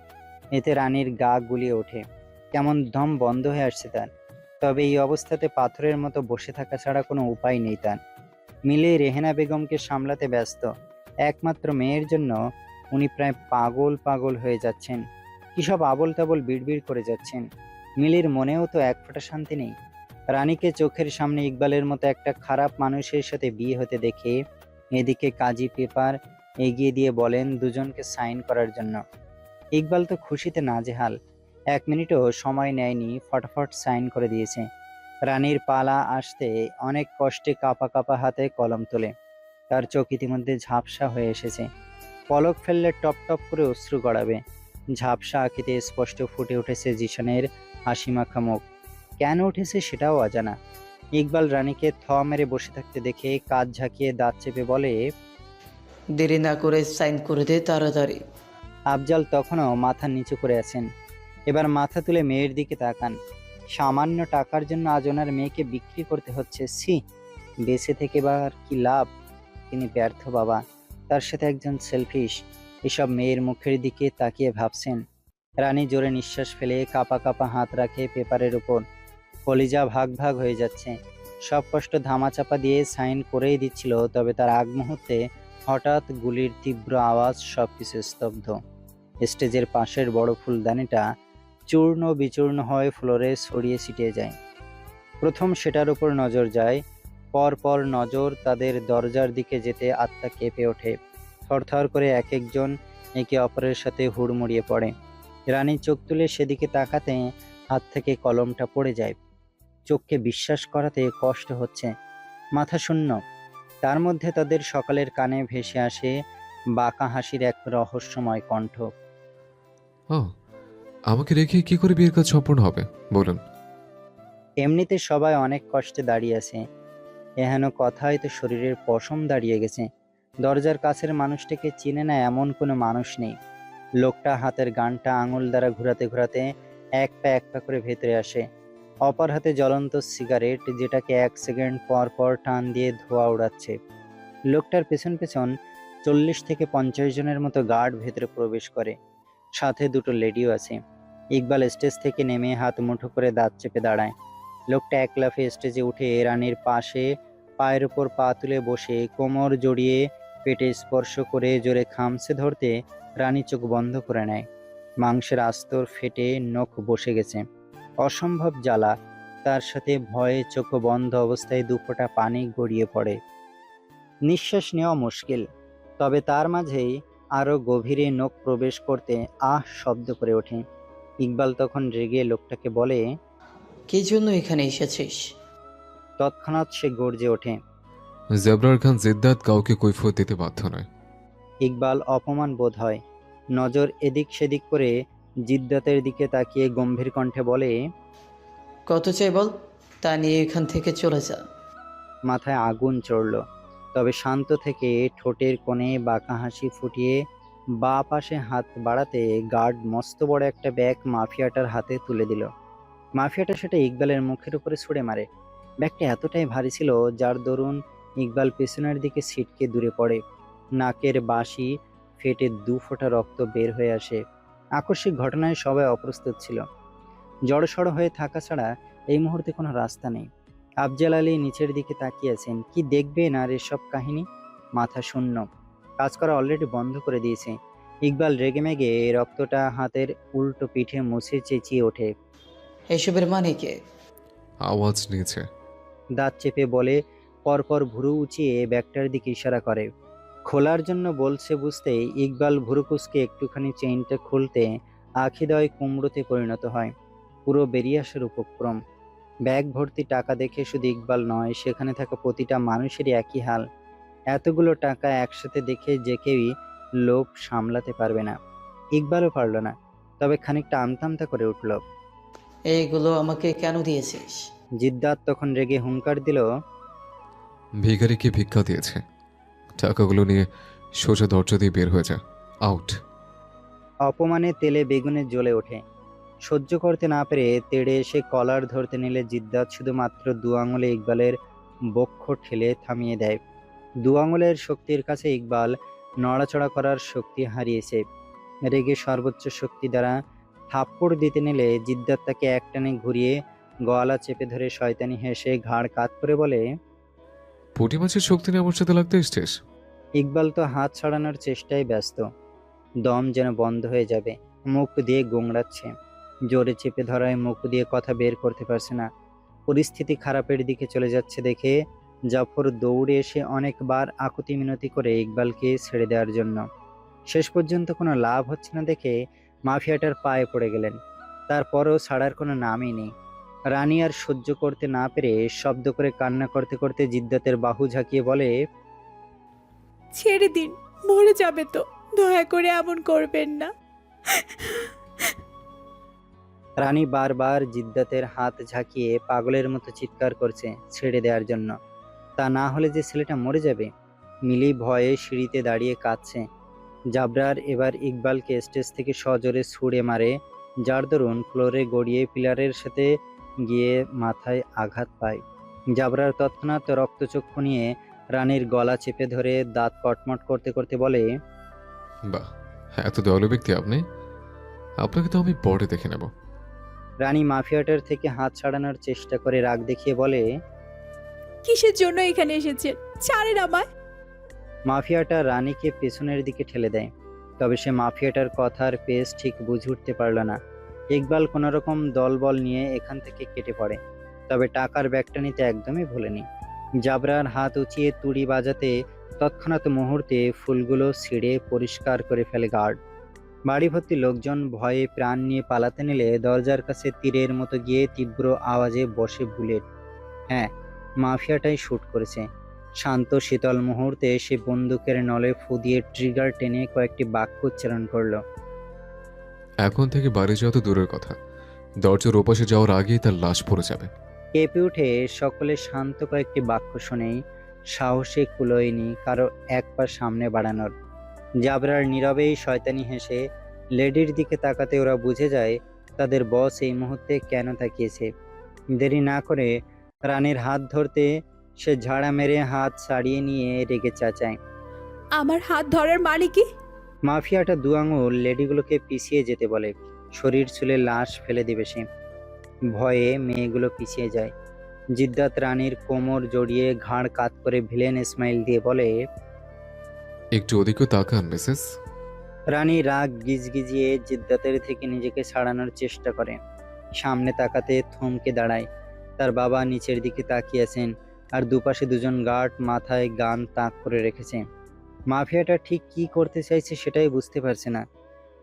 এতে রানীর গা গুলিয়ে ওঠে, কেমন দম বন্ধ হয়ে আসছে তার। তবে এই অবস্থাতে পাথরের মতো বসে থাকা ছাড়া কোনো উপায় নেই তার। মিলে রেহেনা বেগমকে সামলাতে ব্যস্ত। একমাত্র মেয়ের জন্য উনি প্রায় পাগল পাগল হয়ে যাচ্ছেন। কি সব আবল তাবল বিড়বিড় করে যাচ্ছেন। মিলির মনেও তো এক ফোঁটা শান্তি নেই। রানীকে চোখের সামনে ইকবালের মতো একটা খারাপ মানুষের সাথে বিয়ে হতে দেখে এদিকে কাজী পেপার এগিয়ে দিয়ে বলেন দুজনকে সাইন করার জন্য। ইকবাল তো খুশিতে নাজেহাল, 1 মিনিটও সময় নেয়নি, ফটাফট সাইন করে দিয়েছে। রানীর পালা আসতে অনেক কষ্টে কাঁপা কাঁপা হাতে কলম তোলে। তার চোখ ইতিমধ্যে ঝাপসা হয়ে এসেছে। পলক ফেললে টপ টপ করে অশ্রু গড়াবে। ঝাপসা আঁখিতে স্পষ্ট ফুটে উঠেছে জিশানের হাসিমাখা মুখ। কেন উঠেছে সেটাও অজানা। ইকবাল রানীকে থ মেরে বসে থাকতে দেখে কাঁধ ঝাঁকিয়ে দাঁত চেপে বলে, দেরি না করে সাইন করে দে তাড়াতাড়ি। আফজাল তখনও মাথা নিচু করে আছেন। এবার মাথা তুলে মেয়ের দিকে তাকান। সামান্য টাকার জন্য আজ ওনার মেয়েকে বিক্রি করতে হচ্ছে। ছি, বেঁচে থেকে বা কি লাভ? তিনি ব্যর্থ বাবা, তার সাথে একজন সেলফিশ। এসব মেয়ের মুখের দিকে তাকিয়ে ভাবছেন। রানী জোরে নিঃশ্বাস ফেলে কাঁপা কাঁপা হাত রাখে পেপারের উপর। কলিজা ভাগ ভাগ হয়ে যাচ্ছে। সব কষ্ট ধামাচাপা দিয়ে সাইন করেই দিচ্ছিল, তবে তার আগ মুহূর্তে হঠাৎ গুলির তীব্র আওয়াজ সবকিছু স্তব্ধ। স্টেজের পাশের বড় ফুলদানিটা চূর্ণ বিচূর্ণ হয়ে ফ্লোরে ছড়িয়ে ছিটিয়ে যায়। প্রথম সেটার উপর নজর যায়, পর নজর তাদের দরজার দিকে যেতে আত্মা কেঁপে ওঠে। থরথর করে এক একজন একে অপরের সাথে হুড়মুড়িয়ে পড়ে। রানী চোখ তুলে সেদিকে তাকাতে হাত থেকে কলমটা পড়ে যায়। চোখকে বিশ্বাস করাতে কষ্ট হচ্ছে, মাথা শূন্য। তার মধ্যে তাদের সকালের কানে ভেসে আসে বাঁকা হাসির এক রহস্যময় কণ্ঠ। ও, আমাকে রেখে কি করে বিয়ের কাজ সম্পূর্ণ হবে বলুন? এমনিতে সবাই অনেক কষ্টে দাঁড়িয়ে আছে, এহেন কথায় তো শরীরের পশম দাঁড়িয়ে গেছে। দরজার কাছের মানুষটাকে চিনে না এমন কোনো মানুষ নেই। লোকটা হাতের গানটা আঙুল দ্বারা ঘোরাতে ঘোরাতে এক পা করে ভেতরে আসে। অপর হাতে জ্বলন্ত সিগারেট, যেটাকে 1 সেকেন্ড পর পর টান দিয়ে ধোঁয়া উড়াচ্ছে। লোকটার পেছন পেছন 40 থেকে 50 জনের মতো গার্ড ভেতরে প্রবেশ করে, সাথে দুটো লেডিও আছে। ইকবাল স্টেজ থেকে নেমে হাত মুঠো করে দাঁত চেপে দাঁড়ায়। লোকটা এক লাফে স্টেজে উঠে রানীর পাশে পায়ের উপর পা তুলে বসে কোমর জড়িয়ে পেটে স্পর্শ করে জোরে খামছে ধরতে রানী চোখ বন্ধ করে নেয়। মাংসের আস্তর ফেটে নখ বসে গেছে, অসম্ভব জ্বালা। তার সাথে ভয়ে চোখ বন্ধ অবস্থায় দুফোঁটা পানি গড়িয়ে পড়ে। নিঃশ্বাস নেওয়া মুশকিল, তবে তার মাঝেই আরো গভীরে নখ প্রবেশ করতে আহ শব্দ করে ওঠে। ইকবাল তখন রেগে লোকটাকে বলে, কি জন্য এখানে এসেছিস? তৎক্ষণাৎ সে গর্জে ওঠে। জেবরার খান জিদ্দাত কাউকে কৈফিয়ত দিতে বাধ্য নয়। ইকবাল অপমান বোধ হয়, নজর এদিক সেদিক করে জিদ্দাতের দিকে তাকিয়ে গম্ভীর কণ্ঠে বলে, কত চাই বল, তা নিয়ে এখান থেকে চলে যা। মাথায় আগুন চড়ল, তবে শান্ত থেকে ঠোঁটের কোণে বাঁকা হাসি ফুটিয়ে বাঁ পাশে হাত বাড়াতে গার্ড মস্ত বড় একটা ব্যাগ মাফিয়াটার হাতে তুলে দিল। মাফিয়াটা সেটা ইকবালের মুখের উপরে ছুঁড়ে মারে। ব্যাগটা এতটাই ভারী ছিল যার দরুন ইকবাল পেছনের দিকে ছিটকে দূরে পড়ে। নাকের বাঁশি ফেটে 2 ফোঁটা রক্ত বের হয়ে আসে। আকস্মিক ঘটনায় সবাই অপ্রস্তুত ছিল, জড়সড় হয়ে থাকা ছাড়া এই মুহূর্তে কোনো রাস্তা নেই। আফজাল আলী নিচের দিকে তাকিয়ে আছেন, কি দেখবেন আর এসব কাহিনী। মাথা শূন্য, কাজ করা অলরেডি বন্ধ করে দিয়েছে। ইকবাল রেগেমেগে রক্তটা হাতের উল্টো পিঠে মুছে চেঁচিয়ে ওঠে, এসবের মানে কে? আওয়াজ নিয়েছে। দাঁত চেপে বলে, পরপর ভুরু উঁচিয়ে ব্যাগটার দিকে ইশারা করে। খোলার জন্য বলছে বুঝতেই ইকবাল ভুরু কুঁচকে একটুখানি চেইনটা খুলতে আখিদয় কুমড়োতে পরিণত হয়। পুরো বেরিয়ে আসার উপক্রম। ব্যাগ ভর্তি টাকা দেখে শুধু ইকবাল নয়, সেখানে থাকা প্রতিটা মানুষেরই একই হাল। এতগুলো টাকা একসাথে দেখে যে কেউই লোভ সামলাতে পারবে না। ইকবালও পারল না, তবে খানিকটা আমতা করে উঠল। এইগুলো আমাকে কেন দিয়েছিস? জিদ্দাত তখন রেগে হুঙ্কার দিল, ভিখারিকে ভিক্ষা দিয়েছে, টাকাগুলো নিয়ে সোজা দরজা দিয়ে বের হয়ে যা, আউট। অপমানে তেলে বেগুনে জ্বলে ওঠে। সহ্য করতে না পেরে তেড়ে এসে কলার ধরতে নিলে জিদ্দাত শুধুমাত্র 2 আঙুলে ইকবালের বক্ষ ঠেলে থামিয়ে দেয়। 2 আঙুলের শক্তির কাছে ইকবাল নড়াচড়া করার শক্তি হারিয়েছে। রেগে সর্বোচ্চ শক্তি দ্বারা থাপ্পড় দিতে নিলে জিদ্দাত তাকে একটানে ঘুরিয়ে গলা চেপে ধরে শয়তানি হেসে ঘাড় কাত করে বলে, পুঁটি মাছের শক্তি নিয়ে আমার সাথে লাগতে এসছিস? ইকবাল তো হাত ছাড়ানোর চেষ্টায় ব্যস্ত, দম যেন বন্ধ হয়ে যাবে, মুখ দিয়ে গোংড়াচ্ছে। জোরে চেপে ধরায় মুখ দিয়ে কথা বের করতে পারছে না। পরিস্থিতি খারাপের দিকে চলে যাচ্ছে দেখে জাফর দৌড়ে এসে অনেকবার আকুতি মিনতি করে ইকবালকে ছেড়ে দেওয়ার জন্য। শেষ পর্যন্ত কোনো লাভ হচ্ছে না দেখে মাফিয়াটার পায়ে পড়ে গেলেন। তারপরও ছাড়ার কোনো নামই নেই। রানী আর সহ্য করতে না পেরে শব্দ করে কান্না করতে করতে জিদ্দাতের বাহু ঝাঁকিয়ে বলে, ছেড়ে দিন, মরে যাবে তো, দয়া করে এমন করবেন না। রানী বারবার জিদ্দাতের হাত ঝাঁকিয়ে পাগলের মতো চিৎকার করছে ছেড়ে দেওয়ার জন্য, তা না হলে যে ছেলেটা মরে যাবে। মিলি ভয়ে সিঁড়িতে দাঁড়িয়ে কাঁদছে। জাবরার এবার ইকবালকে স্টেজ থেকে সজোরে ছুঁড়ে মারে, যার দরুন ফ্লোরে গড়িয়ে পিলারের সাথে গিয়ে মাথায় আঘাত পায়। জাবরার তৎক্ষণাৎ রক্তচক্ষু নিয়ে রানীর গলা চেপে ধরে দাঁত কটমট করতে করতে বলে, বাহ, এত দয়ালু ব্যক্তি আপনি, আপনাকে তো আমি পরে দেখে নেব। রানী মাফিয়াটার থেকে হাত ছাড়ানোর চেষ্টা করে রাগ দেখিয়ে বলে, কিসের জন্য এখানে এসেছেন? ছাড়েন আমায়। মাফিয়াটা রানীকে পেছনের দিকে ঠেলে দেয়। তবে সে মাফিয়াটার কথার পেস ঠিক বুঝে উঠতে পারল না। ইকবাল কোনোরকম দলবল নিয়ে এখান থেকে কেটে পড়ে। তবে টাকার ব্যাগটা নিতে একদমই ভোলেনি। জাবরার হাত উঁচিয়ে তুড়ি বাজাতে তৎক্ষণাৎ মুহূর্তে ফুলগুলো ছিঁড়ে পরিষ্কার করে ফেলে গার্ড। বাড়ি ভর্তি লোকজন ভয়ে প্রাণ নিয়ে পালাতে নিলে দরজার কাছে তীরের মতো গিয়ে তীব্র আওয়াজে বসে বুলেট। হ্যাঁ, মাফিয়াটাই শুট করেছে। শান্ত শীতল মুহূর্তে সে বন্দুকের নলে ফু দিয়ে ট্রিগার টেনে কয়েকটি বাক্য উচ্চারণ করলো। এখন থেকে বাড়ি যাওয়া তো দূরের কথা, দরজার ওপাশে যাওয়ার আগেই তার লাশ পড়ে যাবে। কেঁপে উঠে সকলে শান্ত কয়েকটি বাক্য শুনেই সাহসে কুলোয়নি কারো এক পা সামনে বাড়ানোর। জাবরার নীরবেই শয়তানি হেসে লেডির দিকে তাকাতে ওরা বুঝে যায় তাদের বস এই মুহূর্তে কেন তাকিয়েছে। দেরি না করে রানীর হাত ধরতে সে ঝাড়া মেরে হাত ছাড়িয়ে নিয়ে রেগে চাচায়। আমার হাত ধরার মানে কি? মাফিয়াটা দু আঙুল লেডিগুলোকে পিছিয়ে যেতে বলে। শরীর ছুলে লাশ ফেলে দেবে সে। ভয়ে মেয়েগুলো পিছিয়ে যায়। জিদ্দাত রানীর কোমর জড়িয়ে ঘাড় কাত করে ভিলেন স্মাইল দিয়ে বলে, একটু ওদিকেও তাকান মিসেস। রানী রাগ গিজগিজিয়ে জিদ্দাতের থেকে নিজেকে ছাড়ানোর চেষ্টা করে। সামনে তাকাতে থমকে দাঁড়ায়। তার বাবা নিচের দিকে তাকিয়ে আছেন, আর দুপাশে দুজন গার্ড মাথায় গান তাক করে রেখেছে। মাফিয়াটা ঠিক কি করতে চাইছে সেটাই বুঝতে পারছে না।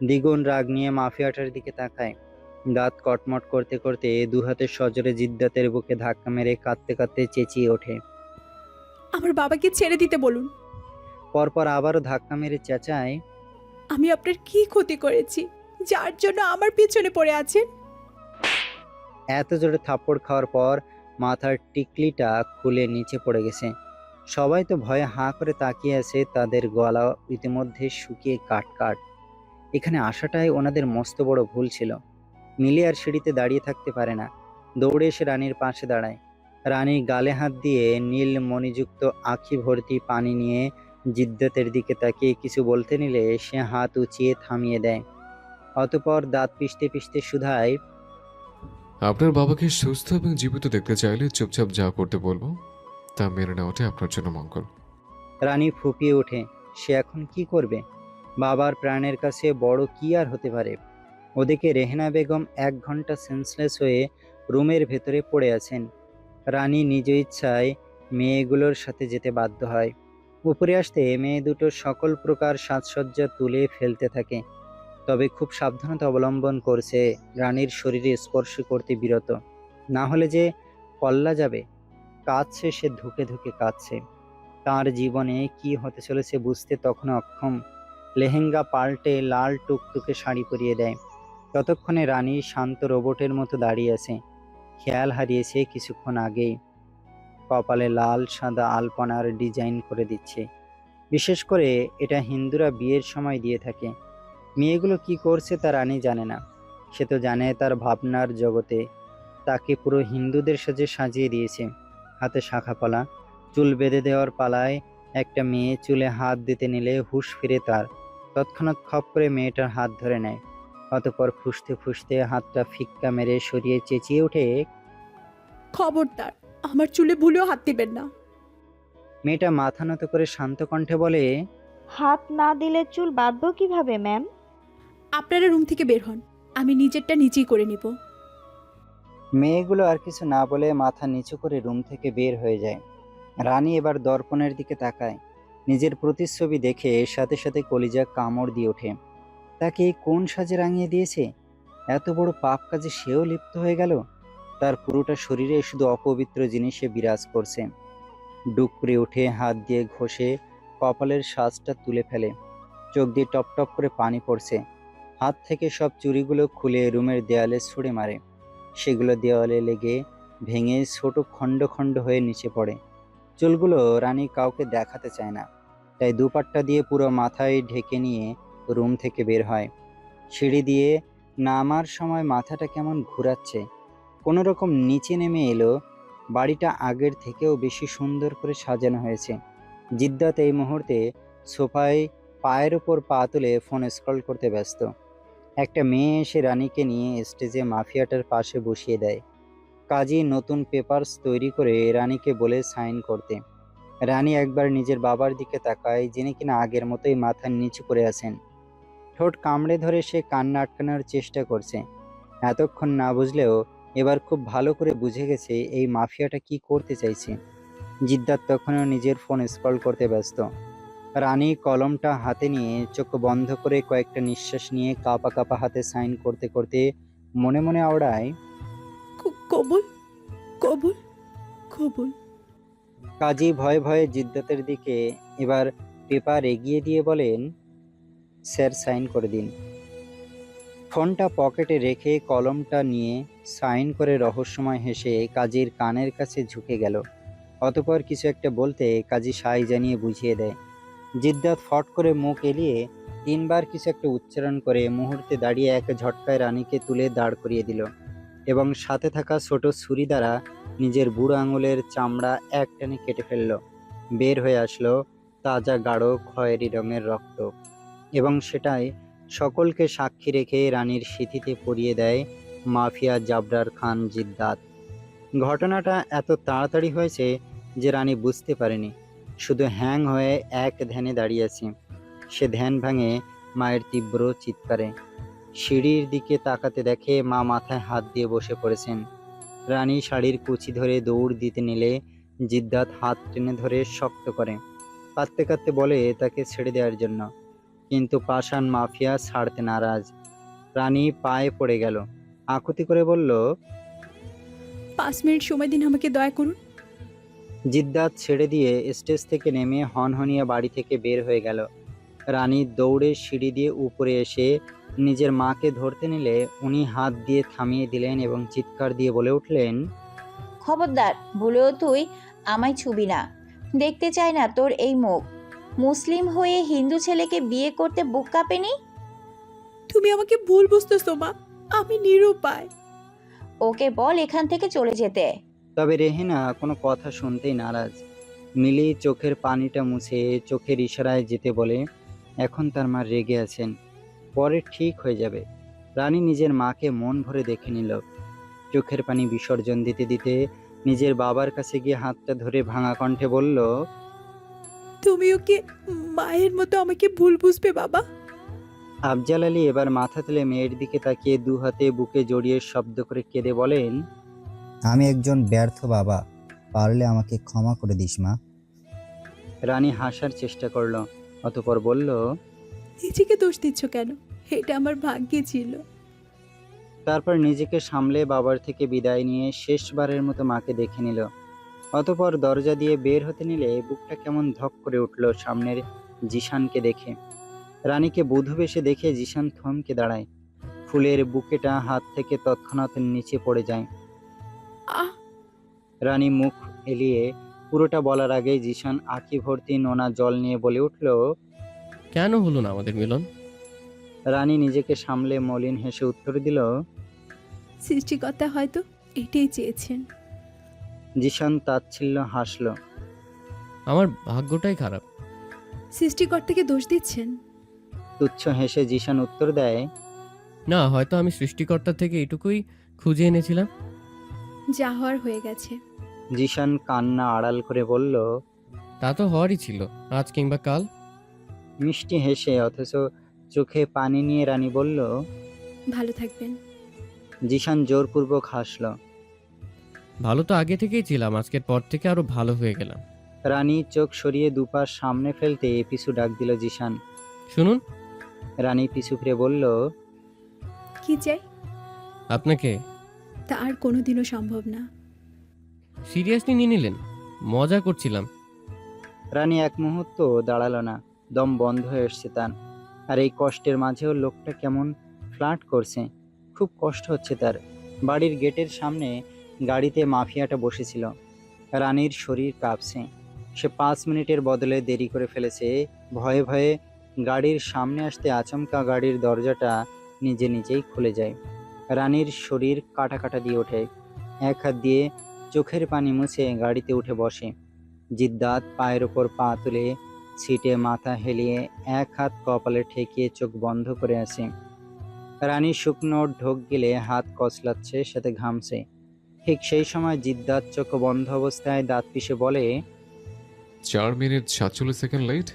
দ্বিগুণ রাগ নিয়ে মাফিয়াটার দিকে তাকায়। দাঁত কটমট করতে করতে দু হাতে সজোরে জিদ্দাতের বুকে ধাক্কা মেরে কাঁদতে কাঁদতে চেঁচিয়ে ওঠে। আমার বাবাকে ছেড়ে দিতে বলুন। পরপর আবারও ধাক্কা মেরে চেঁচায়, আমি আপনার কি ক্ষতি করেছি যার জন্য আমার পিছনে পড়ে আছেন? এত জোরে থাপ্পড় খাওয়ার পর মাথার টিকলিটা খুলে নিচে পড়ে গেছে। সবাই তো ভয়ে হাঁ করে তাকিয়ে আছে, তাদের গলা ইতিমধ্যে শুকিয়ে কাট। এখানে আসাটাই ওনাদের মস্ত বড় ভুল ছিল। মিলি আর সিঁড়িতে দাঁড়িয়ে থাকতে পারে না, দৌড়ে এসে রানীর পাশে দাঁড়ায়। রানী গালে হাত দিয়ে নীল মণিযুক্ত আঁখি ভর্তি পানি নিয়ে জিদ্দাতের দিকে তাকিয়ে কিছু বলতে নিলে সে হাত উঁচিয়ে থামিয়ে দেয়। অতঃপর দাঁত পিষতে পিষতে শুধায়, আপনার বাবাকে সুস্থ এবং জীবিত দেখতে চাইলে চুপচাপ যা করতে বলবো তা মেনে নেওয়াটাই আপনার জন্য মঙ্গল। রানী ফুঁপিয়ে ওঠে। সে এখন কি করবে? বাবার প্রাণের কাছে বড় কি আর হতে পারে? ওদিকে রেহেনা বেগম 1 ঘন্টা সেন্সলেস হয়ে রুমের ভেতরে পড়ে আছেন। রানী নিজ ইচ্ছায় মেয়েগুলোর সাথে যেতে বাধ্য হয়। উপরে আসতে মেয়ে দুটো সকল প্রকার সাজসজ্জা তুলে ফেলতে থাকে। তবে খুব সাবধানতা অবলম্বন করছে, রানীর শরীরে স্পর্শ করতে বিরত। না হলে যে কল্লা যাবে। কাঁদছে সে, ধুকে ধুকে কাঁদছে। তার জীবনে কি হতে চলেছে বুঝতে তখনও অক্ষম। লেহেঙ্গা পাল্টে লাল টুকটুকে শাড়ি পরিয়ে দেয়। ততক্ষণে রানী শান্ত রোবটের মতো দাঁড়িয়ে আছে। খেয়াল হারিয়েছে কিছুক্ষণ আগেই। কপালে লাল সাদা আলপনার ডিজাইন করে দিচ্ছে। বিশেষ করে এটা হিন্দুরা বিয়ের সময় দিয়ে থাকে। মেয়েগুলো কি করছে তা রানী জানে না। সে তো জানে তার ভাবনার জগতে তাকে পুরো হিন্দুদের সাজে সাজিয়ে দিয়েছে। হাতে শাঁখাপলা, চুল বেঁধে দেওয়ার পালায় একটা মেয়ে চুলে হাত দিতে নিলে হুঁশ ফিরে তার। তৎক্ষণাৎ খপ করে মেয়েটার হাত ধরে নেয়। অতঃপর ফুঁসতে ফুঁসতে হাতটা ফিক্কা মেরে সরিয়ে চেঁচিয়ে ওঠে, খবরদার, আমার চুলে ভুলেও হাত দিবেন না। মেয়েটা মাথা নত করে শান্ত কণ্ঠে বলে, হাত না দিলে চুল বাঁধবো কিভাবে ম্যাম? আপনারা রুম থেকে বের হন, আমি নিজেরটা নিজেই করে নিব। মেয়েগুলো আর কিছু না বলে মাথা নিচু করে রুম থেকে বের হয়ে যায়। রানী এবার দর্পণের দিকে তাকায়। নিজের প্রতিচ্ছবি দেখে এর সাথে সাথে কলিজা কামড় দিয়ে ওঠে। তাকে কোন সাজে রাঙিয়ে দিয়েছে? এত বড় পাপ কাজে সেও লিপ্ত হয়ে গেল। তার পুরোটা শরীরে শুধু অপবিত্র জিনিসে বিরাজ করছে। ডুকরে উঠে হাত দিয়ে ঘষে কপালের সাজটা তুলে ফেলে। চোখ দিয়ে টপ টপ করে পানি পড়ছে। হাত থেকে সব চুড়িগুলো খুলে রুমের দেয়ালে ছুঁড়ে মারে। সেগুলো দেওয়ালে লেগে ভেঙে ছোট খণ্ড খণ্ড হয়ে নিচে পড়ে। চুলগুলো রানী কাউকে দেখাতে চায় না, তাই দুপাট্টা দিয়ে পুরো মাথায় ঢেকে নিয়ে রুম থেকে বের হয়। সিঁড়ি দিয়ে নামার সময় মাথাটা কেমন ঘুরাচ্ছে। কোনো রকম নিচে নেমে এলো। বাড়িটা আগের থেকেও বেশি সুন্দর করে সাজানো হয়েছে। জিদ্দাত এই মুহূর্তে সোফায় পায়ের উপর পা তুলে ফোন স্ক্রল করতে ব্যস্ত। একটা মেয়ে এসে রানীকে নিয়ে স্টেজে মাফিয়াটার পাশে বসিয়ে দেয়। কাজী নতুন পেপারস তৈরি করে রানীকে বলে সাইন করতে। রানী একবার নিজের বাবার দিকে তাকায়, যিনি কিনা আগের মতোই মাথা নিচু করে আছেন। ঠোঁট কামড়ে ধরে সে কান্না আটকানোর চেষ্টা করছে। এতক্ষণ না বুঝলেও এবার খুব ভালো করে বুঝে গেছে এই মাফিয়াটা কি করতে চাইছে। জিদ্দাত তখনও নিজের ফোন স্ক্রল করতে ব্যস্ত। রানী কলমটা হাতে নিয়ে চোখ বন্ধ করে কয়েকটা নিঃশ্বাস নিয়ে কাঁপা কাঁপা হাতে সাইন করতে করতে মনে মনে আওড়ায়, কবুল কবুল কবুল। কাজী ভয়ে ভয়ে জিদ্দাতের দিকে এবার পেপার এগিয়ে দিয়ে বলেন, স্যার সাইন করে দিন। ফোনটা পকেটে রেখে কলমটা নিয়ে সাইন করে রহস্যময় হেসে কাজীর কানের কাছে ঝুঁকে গেল। অতঃপর কিছু একটা বলতে কাজী সাই জানিয়ে বুঝিয়ে দেয়। জিদ্দাত ফট করে মুখ এলিয়ে 3 বার কিছু একটা উচ্চারণ করে মুহূর্তে দাঁড়িয়ে এক ঝটকায় রানীকে তুলে দাঁড় করিয়ে দিল এবং সাথে থাকা ছোট ছুরি দ্বারা নিজের বুড়ো আঙুলের চামড়া এক টানে কেটে ফেলল। বের হয়ে আসলো তাজা গাঢ় খয়েরি রঙের রক্ত, এবং সেটাই সকলকে সাক্ষী রেখে রানীর সিঁথিতে পরিয়ে দেয় মাফিয়া জাবরার খান জিদ্দাত। ঘটনাটা এত তাড়াতাড়ি হয়েছে যে রানী বুঝতে পারেনি, শুধু হ্যাং হয়ে এক ধ্যানে দাঁড়িয়ে আছে। সে ধ্যান ভাঙে মায়ের তীব্র চিৎকারে। সিঁড়ির দিকে তাকাতে দেখে মা মাথায় হাত দিয়ে বসে পড়েছেন। রানী শাড়ির কুচি ধরে দৌড় দিতে নিলে জিদ্দাত হাত টেনে ধরে শক্ত করে, কাঁদতে কাঁদতে বলে তাকে ছেড়ে দেওয়ার জন্য, কিন্তু পাষাণ মাফিয়া ছাড়তে নারাজ। রানী পায়ে পড়ে গেল, আকুতি করে বলল, 5 মিনিট সময় দিন আমাকে, দয়া করুন। জিদ্দাত ছেড়ে দিয়ে স্টেজ থেকে নেমে হনহনিয়া বাড়ি থেকে বের হয়ে গেল। রানী দৌড়ে সিঁড়ি দিয়ে উপরে এসে নিজের মাকে ধরতে নিলে উনি হাত দিয়ে থামিয়ে দিলেন এবং চিৎকার দিয়ে বলে উঠলেন, খবরদার, ভুলেও তুই আমায় ছুবি না। দেখতে চাই না তোর এই মুখ। মুসলিম হয়ে হিন্দু ছেলেকে বিয়ে করতে বুক কাঁপেনি? তুমি আমাকে ভুল বুঝতেছো মা, আমি নিরুপায়। ওকে বল এখান থেকে চলে যেতে। তবে রেহেনা কোনো কথা শুনতেই নারাজ। মিলি চোখের পানিটা মুছে চোখের ইশারায় যেতে বলে, এখন তার মা রেগে আছেন, পরে ঠিক হয়ে যাবে। রানী নিজের মাকে মন ভরে দেখে নিল। চোখের পানি বিসর্জন দিতে দিতে নিজের বাবার কাছে গিয়ে হাতটা ধরে ভাঙা কণ্ঠে বলল, তুমি ওকে মায়ের মতো আমাকে ভুল বুঝবে বাবা। আফজাল আলী এবার মাথা তুলে মেয়ের দিকে তাকিয়ে 2 হাতে বুকে জড়িয়ে শব্দ করে কেঁদে বলেন, আমি একজন ব্যর্থ বাবা, পারলে আমাকে ক্ষমা করে দিস মা। রানী হাসার চেষ্টা করল, অতঃপর বলল, নিজেকে দোষ দিচ্ছ কেন? এটা আমার ভাগ্যে ছিল। তারপর নিজেকে সামলে বাবার থেকে বিদায় নিয়ে শেষবারের মতো মাকে দেখে নিল। অতঃপর দরজা দিয়ে বের হতে নিলে বুকটা কেমন ধক করে উঠল সামনের জিশানকে দেখে। রানীকে বধূ বেশে দেখে জিশান থমকে দাঁড়ায়। ফুলের বুকেটা হাত থেকে তৎক্ষণাৎ নিচে পড়ে যায়। আহ, রানী মুখ এলিয়ে পুরোটা বলার আগেই জিশান আঁখি ভর্তি নোনা জল নিয়ে বলে উঠল, কেন হলো না আমাদের মিলন? রানী নিজেকে সামলে মলিন হেসে উত্তর দিল, সৃষ্টিকর্তা হয়তো এটাই চেয়েছেন। জিশান তাচ্ছিল্য হাসল। আমার ভাগ্যটাই খারাপ। সৃষ্টিকর্তাকে দোষ দিচ্ছেন? তুচ্ছ হেসে জিশান উত্তর দেয়, না, হয়তো আমি সৃষ্টিকর্তা থেকে এটুকুই খুঁজে এনেছিলাম। যা হওয়ার হয়ে গেছে। জিশান কান্না আড়াল করে বলল, তা তো হওয়ারই ছিল, আজ কিংবা কাল। মিষ্টি হেসে অথচ চোখে পানি নিয়ে রানী বলল, ভালো থাকবেন। জিশান জোরপূর্বক হাসল। ভালো তো আগে থেকেই ছিলাম, আজকের পর থেকে আরো ভালো হয়ে গেলাম। রানী চোখ সরিয়ে দুপা সামনে ফেলতে পিছু ডাক দিল জিশান। শুনুন। রানী পিছু ফিরে বলল, কি চাই? আপনাকে। তা আর কোনোদিনও সম্ভব না। সিরিয়াসলি নিয়ে নিলেন? মজা করছিলাম। রানী এক মুহূর্ত দাঁড়ালো না, দম বন্ধ হয়ে এসছে তার। আর এই কষ্টের মাঝেও লোকটা কেমন ফ্লার্ট করছে, খুব কষ্ট হচ্ছে তার। বাড়ির গেটের সামনে গাড়িতে মাফিয়াটা বসেছিল। রানীর শরীর কাঁপছে। সে 5 মিনিটের বদলে দেরি করে ফেলেছে। ভয়ে ভয়ে গাড়ির সামনে আসতে আচমকা গাড়ির দরজাটা নিজে নিজেই খুলে যায়। রানীর শরীর কাটা কাটা দিয়ে ওঠে। এক হাত দিয়ে চোখের পানি মুছে গাড়িতে উঠে বসে। জিদ্দাত পায়ের ওপর পা তুলে সিটে মাথা হেলিয়ে এক হাত কপালে ঠেকিয়ে চোখ বন্ধ করে আছে। রানী শুকনো ঢোক গিলে হাত কচলাচ্ছে, সাথে ঘামছে। ঠিক সেই সময় জিদ্দাত চোখ বন্ধ অবস্থায় দাঁত পিষে বলে, 4 মিনিট 47 সেকেন্ড লেট।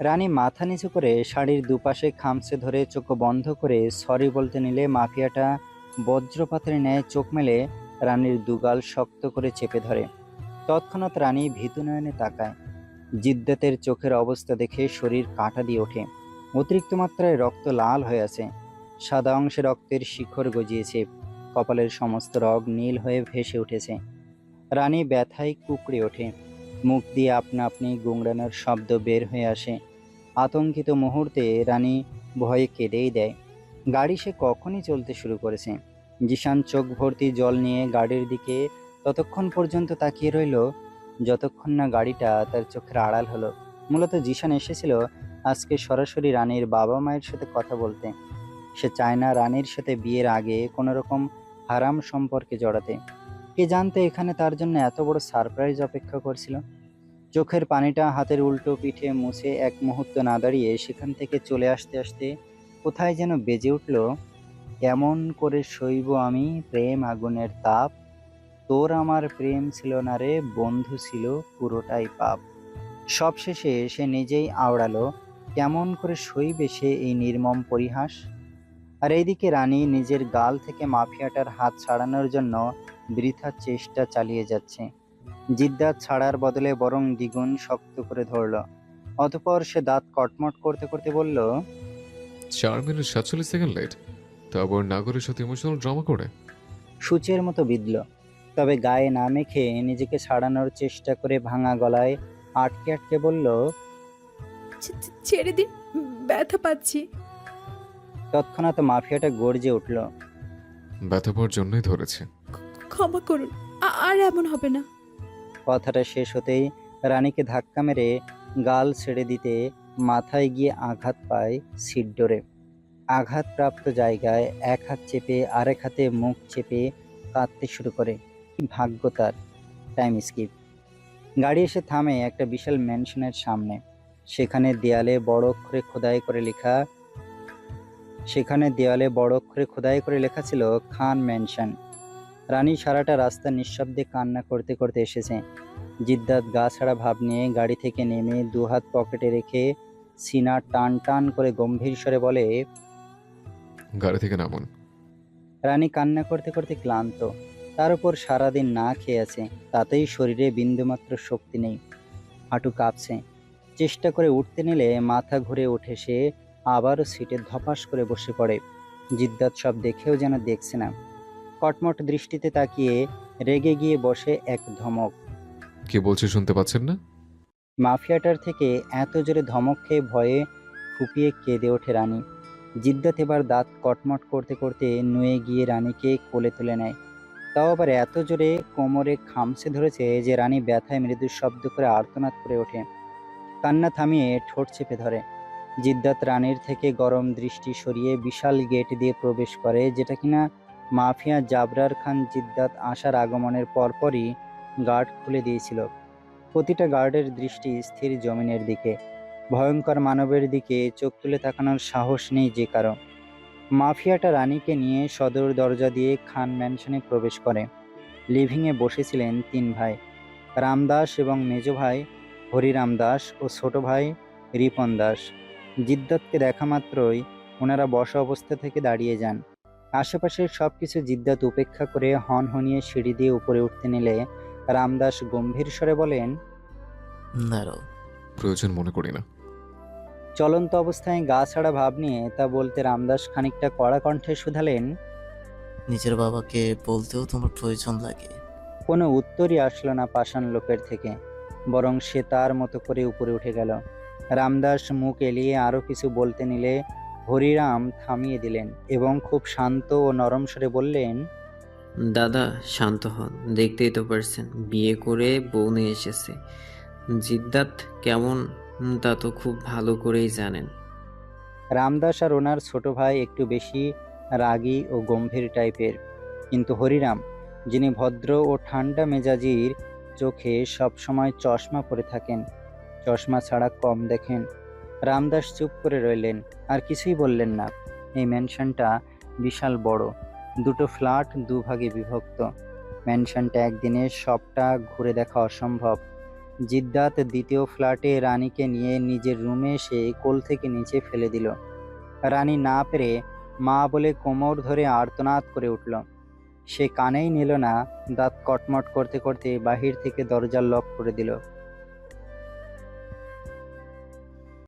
রানী মাথা নিচু করে শাড়ির দুপাশে খামচে ধরে চোখ বন্ধ করে সরি বলতে নিলে মাফিয়াটা বজ্রপাতের ন্যায় চোখ মেলে রানীর দুগাল শক্ত করে চেপে ধরে। তৎক্ষণাৎ রানী ভীতু নয়নে তাকায়। জিদ্দাতের চোখের অবস্থা দেখে শরীর কাঁটা দিয়ে ওঠে। অতিরিক্ত মাত্রায় রক্ত লাল হয়ে আছে, সাদা অংশে রক্তের শিখর গজিয়েছে, কপালের সমস্ত রগ নীল হয়ে ভেসে উঠেছে। রানী ব্যথায় কুঁকড়ে ওঠে, মুখ দিয়ে আপনা আপনি গুংড়ানোর শব্দ বের হয়ে আসে। আতঙ্কিত মুহূর্তে রানী ভয়ে কেঁদেই দেয়। গাড়ি সে কখনই চলতে শুরু করেছে। জিশান চোখ ভর্তি জল নিয়ে গাড়ির দিকে ততক্ষণ পর্যন্ত তাকিয়ে রইল যতক্ষণ না গাড়িটা তার চোখের আড়াল হলো। মূলত জিশান এসেছিল আজকে সরাসরি রানীর বাবা মায়ের সাথে কথা বলতে। সে চায় না রানীর সাথে বিয়ের আগে কোনো রকম হারাম সম্পর্কে জড়াতে। কে জানতে এখানে তার জন্য এত বড় সারপ্রাইজ অপেক্ষা করছিল। চোখের পানিটা হাতের উল্টো পিঠে মুছে এক মুহূর্ত না দাঁড়িয়ে সেখান থেকে চলে আসতে আসতে কোথায় যেন বেজে উঠল, এমন করে সইব আমি প্রেম আগুনের তাপ, তোর আমার প্রেম ছিল না রে বন্ধু, ছিল পুরোটাই পাপ। সবশেষে সে নিজেই আওড়ালো, কেমন করে সইবে সে এই নির্মম পরিহাস। আর এইদিকে রানী নিজের গাল থেকে মাফিয়াটার হাত ছাড়ানোর জন্য বৃথা চেষ্টা চালিয়ে যাচ্ছে। জিদ্দাত ছাড়ার বদলে বরং দ্বিগুণ শক্ত করে ধরল। অতঃপর সে দাঁত কটমট করতে করতে বলল, 4 মিনিট 47 সেকেন্ড লেট। তারপর নাগরের সাথে ইমোশনাল ড্রামা করে। সূচের মতো বিঁধল, তবে গায়ে না মেখে নিজেকে ছাড়ানোর চেষ্টা করে ভাঙা গলায় আটকে আটকে বলল, ছেড়ে দিন, ব্যথা পাচ্ছি। তৎক্ষণাৎ মাফিয়াটা গর্জে উঠল, ব্যথা পাওয়ার জন্যই ধরেছে। ক্ষমা করুন, আর এমন হবে না। কথাটা শেষ হতেই রানীকে ধাক্কা মেরে গাল ছেড়ে দিতে মাথায় গিয়ে আঘাত পায় সিটডোরে। আঘাতপ্রাপ্ত জায়গায় এক হাত চেপে আরেক হাতে মুখ চেপে কাঁদতে শুরু করে। কি ভাগ্য তার। Time skip. গাড়ি এসে থামে একটা বিশাল ম্যানশনের সামনে। সেখানে দেয়ালে বড় অক্ষরে খোদাই করে লেখা ছিল খান ম্যানশন। রানী সারাটা রাস্তা নিঃশব্দে কান্না করতে করতে এসেছে। জিদ্দাত গা ছাড়া ভাব নিয়ে গাড়ি থেকে নেমে দুহাত পকেটে রেখে সিনা টান টান করে গম্ভীর স্বরে বলে, গাড়ি থেকে নামুন। রানী কান্না করতে করতে ক্লান্ত, তার উপর সারাদিন না খেয়ে আছে, তাতেই শরীরে বিন্দুমাত্র শক্তি নেই। হাঁটু কাঁপছে। চেষ্টা করে উঠতে নিলে মাথা ঘুরে ওঠে, সে আবারও সিটে ধপাস করে বসে পড়ে। জিদ্দাত সব দেখেও যেন দেখছে না। কটমট দৃষ্টিতে তাকিয়ে রেগে গিয়ে বসে এক ধমক। কি বলছে শুনতে পাচ্ছেন না? মাফিয়াটার থেকে এত জোরে ধমক খেয়ে ভয়ে ফুপিয়ে কেঁদে ওঠে রানী। জিদ্দাত এবার দাঁত কটমট করতে করতে নুয়ে গিয়ে রানীকে কোলে তুলে নেয়। তাও আবার এত জোরে কোমরে খামচে ধরেছে যে রানী ব্যথায় মৃদু শব্দ করে আর্তনাদ করে ওঠে। কান্না থামিয়ে ঠোঁট চেপে ধরে। জিদ্দাত রানীর থেকে গরম দৃষ্টি সরিয়ে বিশাল গেট দিয়ে প্রবেশ করে, যেটা কিনা মাফিয়া জাবরার খান জিদ্দাত আসার আগমনের পরপরই গার্ড খুলে দিয়েছিল। প্রতিটা গার্ডের দৃষ্টি স্থির জমিনের দিকে। ভয়ঙ্কর মানবের দিকে চোখ তুলে তাকানোর সাহস নেই যে কারো। মাফিয়াটা রানীকে নিয়ে সদর দরজা দিয়ে খান ম্যানশনে প্রবেশ করে। লিভিংয়ে বসেছিলেন 3 ভাই, রামদাস এবং মেজ ভাই হরিরাম দাস ও ছোট ভাই রিপন দাস। জিদ্দাতকে দেখা মাত্রই ওনারা বসা অবস্থা থেকে দাঁড়িয়ে যান। আশেপাশের সবকিছু জিদ্দাত উপেক্ষা করে হনহনিয়ে সিঁড়ি দিয়ে উপরে উঠতে নিলে রামদাস গম্ভীর স্বরে বলেন, দাঁড়াও। প্রয়োজন মনে করি না। চলন্ত অবস্থায় গা ছাড়া ভাব নিয়ে তা বলতে রামদাস খানিকটা কড়া কণ্ঠে শুধালেন, নিজের বাবাকে বলতেও তোমার প্রয়োজন লাগে? কোনো উত্তরই আসলো না পাষাণ লোকের থেকে, বরং সে তার মতো করে উপরে উঠে গেল। রামদাস মুখ এলিয়ে আরো কিছু বলতে নিলে হরিরাম থামিয়ে দিলেন এবং খুব শান্ত ও নরম স্বরে বললেন, দাদা শান্ত হন, দেখতেই তো পারছেন বিয়ে করে বউ নিয়ে এসেছে। জিদ্দাত কেমন তা তো খুব ভালো করেই জানেন। রামদাস আর ওনার ছোট ভাই একটু বেশি রাগী ও গম্ভীর টাইপের, কিন্তু হরিরাম, যিনি ভদ্র ও ঠান্ডা মেজাজির, চোখে সবসময় চশমা পরে থাকেন, চশমা ছাড়া কম দেখেন। রামদাস চুপ করে রইলেন, আর কিছুই বললেন না। এই ম্যানশনটা বিশাল বড়, 2টো ফ্ল্যাট 2 ভাগে বিভক্ত। ম্যানশনটা একদিনে সবটা ঘুরে দেখা অসম্ভব। জিদ্দাত দ্বিতীয় ফ্ল্যাটে রানীকে নিয়ে নিজের রুমে এসে কোল থেকে নিচে ফেলে দিল। রানী না পেরে মা বলে কোমর ধরে আর্তনাদ করে উঠল। সে কানেই নিল না, দাঁত কটমট করতে করতে বাহির থেকে দরজার লক করে দিল।